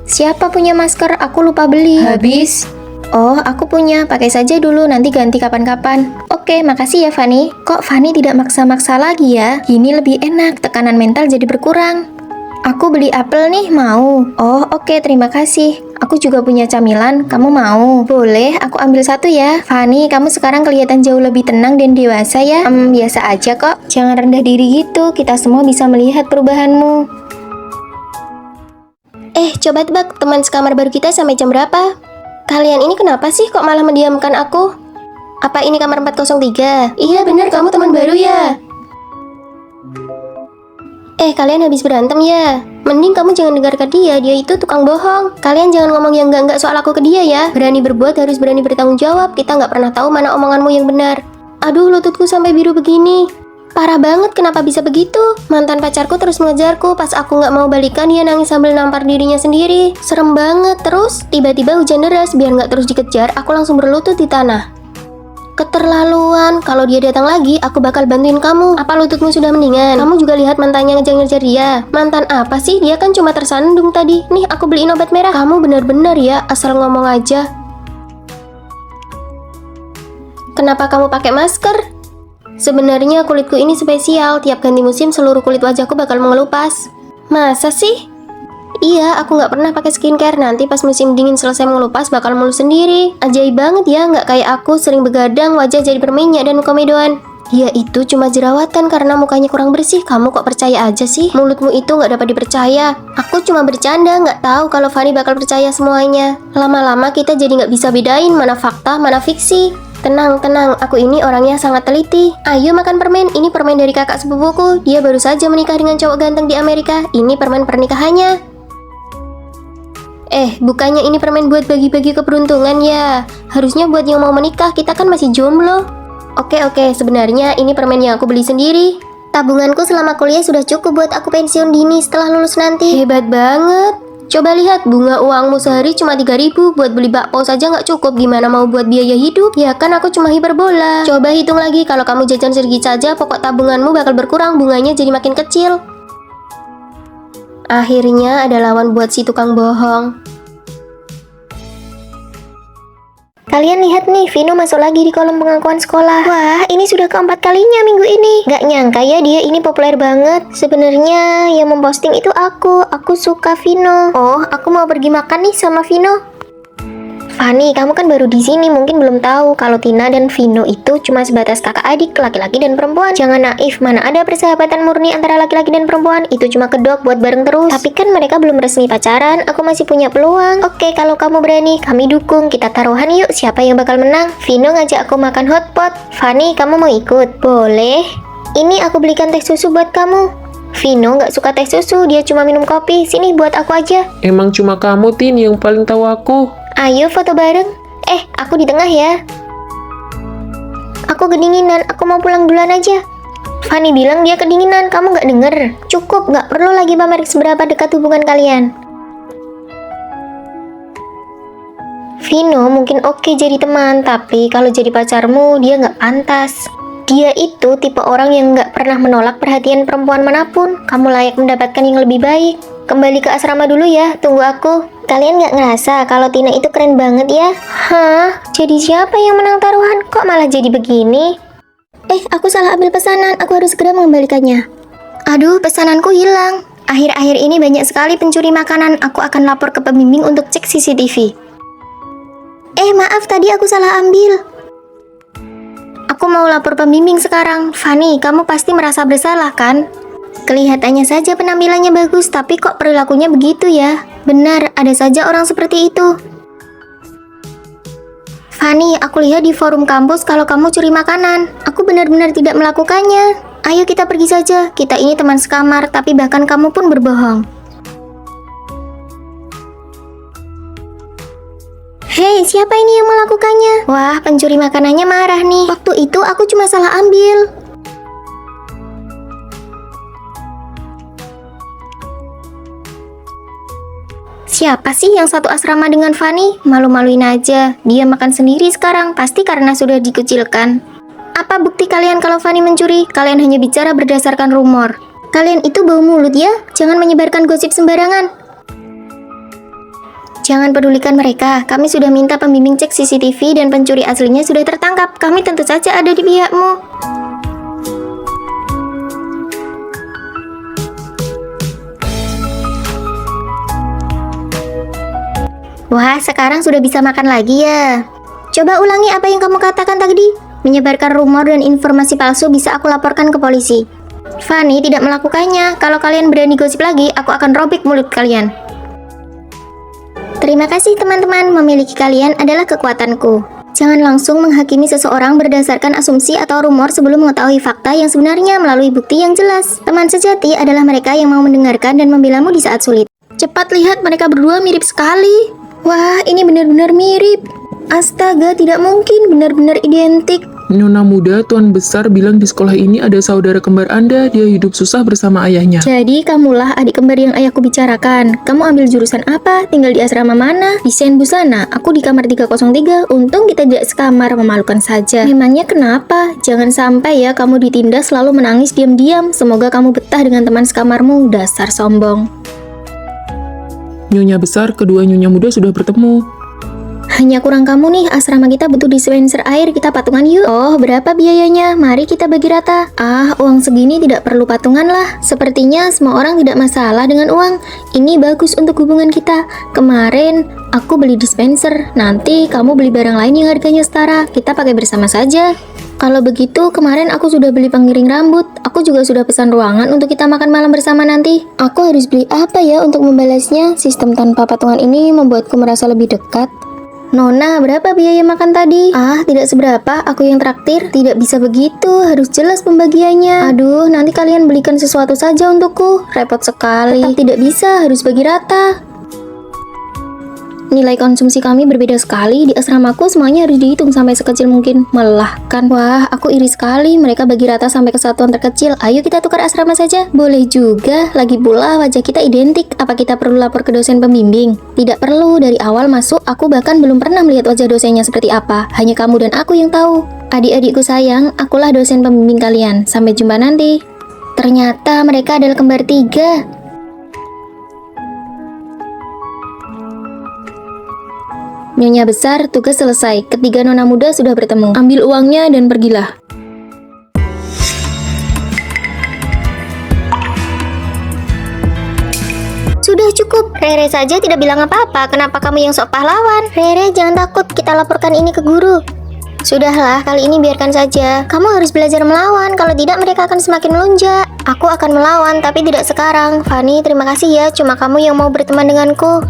Siapa punya masker? Aku lupa beli. Habis. Oh, aku punya. Pakai saja dulu, nanti ganti kapan-kapan. Oke, makasih ya Fanny. Kok Fanny tidak maksa-maksa lagi ya? Gini lebih enak, tekanan mental jadi berkurang. Aku beli apel nih, mau? Oh, oke, terima kasih. Aku juga punya camilan, kamu mau? Boleh, aku ambil satu ya. Fanny, kamu sekarang kelihatan jauh lebih tenang dan dewasa ya. Biasa aja kok. Jangan rendah diri gitu, kita semua bisa melihat perubahanmu. Coba tebak, teman sekamar baru kita sampai jam berapa? Kalian ini kenapa sih kok malah mendiamkan aku? Apa ini kamar 403? Iya benar, kamu teman baru ya? Kalian habis berantem ya? Mending kamu jangan dengarkan dia itu tukang bohong. Kalian jangan ngomong yang enggak soal aku ke dia ya. Berani berbuat harus berani bertanggung jawab. Kita nggak pernah tahu mana omonganmu yang benar. Aduh, lututku sampai biru begini. Parah banget, kenapa bisa begitu? Mantan pacarku terus mengejarku. Pas aku nggak mau balikan, dia nangis sambil nampar dirinya sendiri. Serem banget. Terus, tiba-tiba hujan deras. Biar nggak terus dikejar, aku langsung berlutut di tanah. Keterlaluan, kalau dia datang lagi, aku bakal bantuin kamu. Apa lututmu sudah mendingan? Kamu juga lihat mantannya ngejar-ngejar dia. Mantan apa sih? Dia kan cuma tersandung tadi. Nih, aku beliin obat merah. Kamu benar-benar ya, asal ngomong aja. Kenapa kamu pakai masker? Sebenarnya kulitku ini spesial. Tiap ganti musim, seluruh kulit wajahku bakal mengelupas. Masa sih? Iya, aku nggak pernah pakai skincare. Nanti pas musim dingin selesai mengelupas bakal mulus sendiri. Ajaib banget ya, nggak kayak aku sering begadang, wajah jadi berminyak dan komedoan. Dia itu cuma jerawatan karena mukanya kurang bersih. Kamu kok percaya aja sih? Mulutmu itu nggak dapat dipercaya. Aku cuma bercanda, nggak tahu kalau Fanny bakal percaya semuanya. Lama-lama kita jadi nggak bisa bedain mana fakta, mana fiksi. Tenang, aku ini orangnya sangat teliti. Ayo makan permen, ini permen dari kakak sepupuku. Dia baru saja menikah dengan cowok ganteng di Amerika. Ini permen pernikahannya. Bukannya ini permen buat bagi-bagi keberuntungan ya? Harusnya buat yang mau menikah, kita kan masih jomblo. Oke, sebenarnya ini permen yang aku beli sendiri. Tabunganku selama kuliah sudah cukup buat aku pensiun dini setelah lulus nanti. Hebat banget. Coba lihat, bunga uangmu sehari cuma 3.000, buat beli bakpao saja nggak cukup, gimana mau buat biaya hidup? Ya kan aku cuma hiperbola. Coba hitung lagi, kalau kamu jajan sedikit saja, pokok tabunganmu bakal berkurang, bunganya jadi makin kecil. Akhirnya ada lawan buat si tukang bohong. Kalian lihat nih, Vino masuk lagi di kolom pengakuan sekolah. Wah, ini sudah keempat kalinya minggu ini. Gak nyangka ya dia ini populer banget. Sebenarnya yang memposting itu aku. Aku suka Vino. Oh, aku mau pergi makan nih sama Vino. Fanny, kamu kan baru di sini, mungkin belum tahu kalau Tina dan Vino itu cuma sebatas kakak adik, laki-laki dan perempuan. Jangan naif, mana ada persahabatan murni antara laki-laki dan perempuan. Itu cuma kedok buat bareng terus. Tapi kan mereka belum resmi pacaran, aku masih punya peluang. Oke, kalau kamu berani, kami dukung. Kita taruhan yuk, siapa yang bakal menang. Vino ngajak aku makan hotpot. Fanny, kamu mau ikut? Boleh. Ini aku belikan teh susu buat kamu. Vino nggak suka teh susu, dia cuma minum kopi. Sini buat aku aja.
Emang cuma kamu, Tin, yang paling tahu aku.
Ayo foto bareng. Aku di tengah ya. Aku kedinginan, aku mau pulang duluan aja. Fanny bilang dia kedinginan, kamu nggak denger? Cukup, nggak perlu lagi pamer seberapa dekat hubungan kalian. Vino mungkin oke jadi teman, tapi kalau jadi pacarmu, dia nggak pantas. Dia itu tipe orang yang nggak pernah menolak perhatian perempuan manapun. Kamu layak mendapatkan yang lebih baik. Kembali ke asrama dulu ya, tunggu aku. Kalian nggak ngerasa kalau Tina itu keren banget ya? Hah? Jadi siapa yang menang taruhan? Kok malah jadi begini? Aku salah ambil pesanan, aku harus segera mengembalikannya. Aduh, pesananku hilang. Akhir-akhir ini banyak sekali pencuri makanan, aku akan lapor ke pembimbing untuk cek CCTV. Maaf, tadi aku salah ambil. Aku mau lapor pembimbing sekarang. Fanny, kamu pasti merasa bersalah kan? Kelihatannya saja penampilannya bagus, tapi kok perilakunya begitu ya? Benar, ada saja orang seperti itu. Fanny, aku lihat di forum kampus kalau kamu curi makanan. Aku benar-benar tidak melakukannya. Ayo kita pergi saja, kita ini teman sekamar, tapi bahkan kamu pun berbohong. Hei, siapa ini yang melakukannya? Wah, pencuri makanannya marah nih. Waktu itu aku cuma salah ambil. Siapa sih yang satu asrama dengan Fanny? Malu-maluin aja. Dia makan sendiri sekarang, pasti karena sudah dikucilkan. Apa bukti kalian kalau Fanny mencuri? Kalian hanya bicara berdasarkan rumor. Kalian itu bau mulut ya? Jangan menyebarkan gosip sembarangan. Jangan pedulikan mereka. Kami sudah minta pembimbing cek CCTV dan pencuri aslinya sudah tertangkap. Kami tentu saja ada di pihakmu. Wah, sekarang sudah bisa makan lagi ya. Coba ulangi apa yang kamu katakan tadi. Menyebarkan rumor dan informasi palsu bisa aku laporkan ke polisi. Fanny tidak melakukannya. Kalau kalian berani gosip lagi, aku akan robek mulut kalian. Terima kasih teman-teman, memiliki kalian adalah kekuatanku. Jangan langsung menghakimi seseorang berdasarkan asumsi atau rumor sebelum mengetahui fakta yang sebenarnya melalui bukti yang jelas. Teman sejati adalah mereka yang mau mendengarkan dan membelamu di saat sulit. Cepat lihat, mereka berdua mirip sekali. Wah, ini benar-benar mirip. Astaga, tidak mungkin, benar-benar identik.
Nona muda, Tuan Besar bilang di sekolah ini ada saudara kembar Anda, dia hidup susah bersama ayahnya.
Jadi kamulah adik kembar yang ayahku bicarakan. Kamu ambil jurusan apa? Tinggal di asrama mana? Desain busana. Aku di kamar 303. Untung kita tidak sekamar, memalukan saja. Memangnya kenapa? Jangan sampai ya kamu ditindas lalu menangis diam-diam. Semoga kamu betah dengan teman sekamarmu. Dasar sombong.
Nyonya Besar, kedua nyonya muda sudah bertemu.
Hanya kurang kamu nih, asrama kita butuh dispenser air, kita patungan yuk. Oh, berapa biayanya? Mari kita bagi rata. Ah, uang segini tidak perlu patungan lah. Sepertinya semua orang tidak masalah dengan uang. Ini bagus untuk hubungan kita. Kemarin aku beli dispenser, nanti kamu beli barang lain yang harganya setara. Kita pakai bersama saja. Kalau begitu, kemarin aku sudah beli pengiring rambut. Aku juga sudah pesan ruangan untuk kita makan malam bersama nanti. Aku harus beli apa ya untuk membalasnya? Sistem tanpa patungan ini membuatku merasa lebih dekat. Nona, berapa biaya makan tadi? Ah, tidak seberapa, aku yang traktir. Tidak bisa begitu, harus jelas pembagiannya. Aduh, nanti kalian belikan sesuatu saja untukku. Repot sekali. Tetap tidak bisa, harus bagi rata. Nilai konsumsi kami berbeda sekali. Di asramaku semuanya harus dihitung sampai sekecil mungkin. Melelahkan. Wah, aku iri sekali. Mereka bagi rata sampai kesatuan terkecil. Ayo kita tukar asrama saja. Boleh juga. Lagi pula wajah kita identik. Apa kita perlu lapor ke dosen pembimbing? Tidak perlu. Dari awal masuk, aku bahkan belum pernah melihat wajah dosennya seperti apa. Hanya kamu dan aku yang tahu. Adik-adikku sayang, akulah dosen pembimbing kalian. Sampai jumpa nanti. Ternyata mereka adalah kembar 3. Nyonya besar, tugas selesai. Ketiga nona muda sudah bertemu. Ambil uangnya dan pergilah.
Sudah cukup. Rere saja tidak bilang apa-apa. Kenapa kamu yang sok pahlawan? Rere, jangan takut. Kita laporkan ini ke guru. Sudahlah, kali ini biarkan saja. Kamu harus belajar melawan. Kalau tidak, mereka akan semakin melonjak. Aku akan melawan, tapi tidak sekarang. Fanny, terima kasih ya. Cuma kamu yang mau berteman denganku.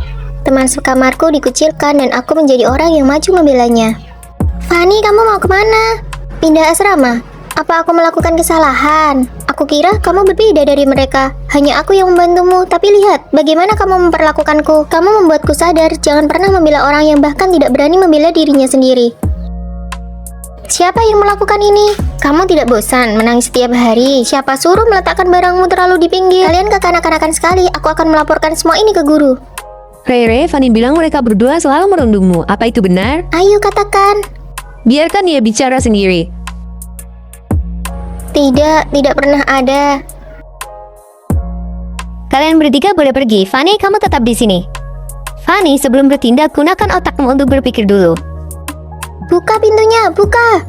Teman sekamarku dikucilkan dan aku menjadi orang yang maju membelanya. Fanny, kamu mau kemana? Pindah asrama? Apa aku melakukan kesalahan? Aku kira kamu berbeda dari mereka. Hanya aku yang membantumu, tapi lihat bagaimana kamu memperlakukanku. Kamu membuatku sadar, jangan pernah membela orang yang bahkan tidak berani membela dirinya sendiri. Siapa yang melakukan ini? Kamu tidak bosan menangis setiap hari? Siapa suruh meletakkan barangmu terlalu di pinggir? Kalian kekanak-kanakan sekali. Aku akan melaporkan semua ini ke guru.
Rere, Fanny bilang mereka berdua selalu merundungmu. Apa itu benar?
Ayo katakan.
Biarkan dia bicara sendiri.
Tidak pernah ada.
Kalian bertiga boleh pergi. Fanny, kamu tetap di sini. Fanny, sebelum bertindak, gunakan otakmu untuk berpikir dulu.
Buka pintunya, buka.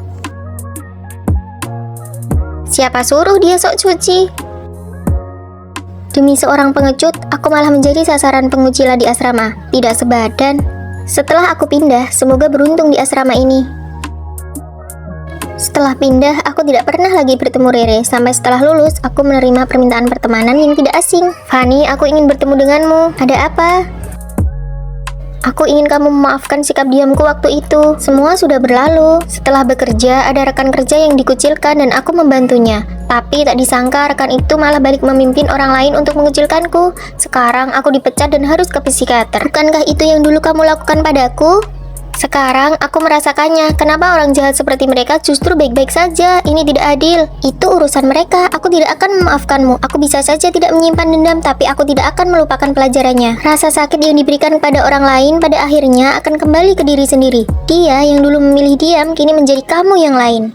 Siapa suruh dia sok cuci? Demi seorang pengecut, aku malah menjadi sasaran pengucilan di asrama. Tidak sebadan. Setelah aku pindah, semoga beruntung di asrama ini. Setelah pindah, aku tidak pernah lagi bertemu Rere. Sampai setelah lulus, aku menerima permintaan pertemanan yang tidak asing. Fanny, aku ingin bertemu denganmu. Ada apa? Aku ingin kamu memaafkan sikap diamku waktu itu. Semua sudah berlalu. Setelah bekerja, ada rekan kerja yang dikucilkan dan aku membantunya. Tapi tak disangka rekan itu malah balik memimpin orang lain untuk mengucilkanku. Sekarang aku dipecat dan harus ke psikiater. Bukankah itu yang dulu kamu lakukan padaku? Sekarang aku merasakannya. Kenapa orang jahat seperti mereka justru baik-baik saja? Ini tidak adil. Itu urusan mereka. Aku tidak akan memaafkanmu. Aku bisa saja tidak menyimpan dendam, tapi aku tidak akan melupakan pelajarannya. Rasa sakit yang diberikan kepada orang lain pada akhirnya akan kembali ke diri sendiri. Dia yang dulu memilih diam, kini menjadi kamu yang lain.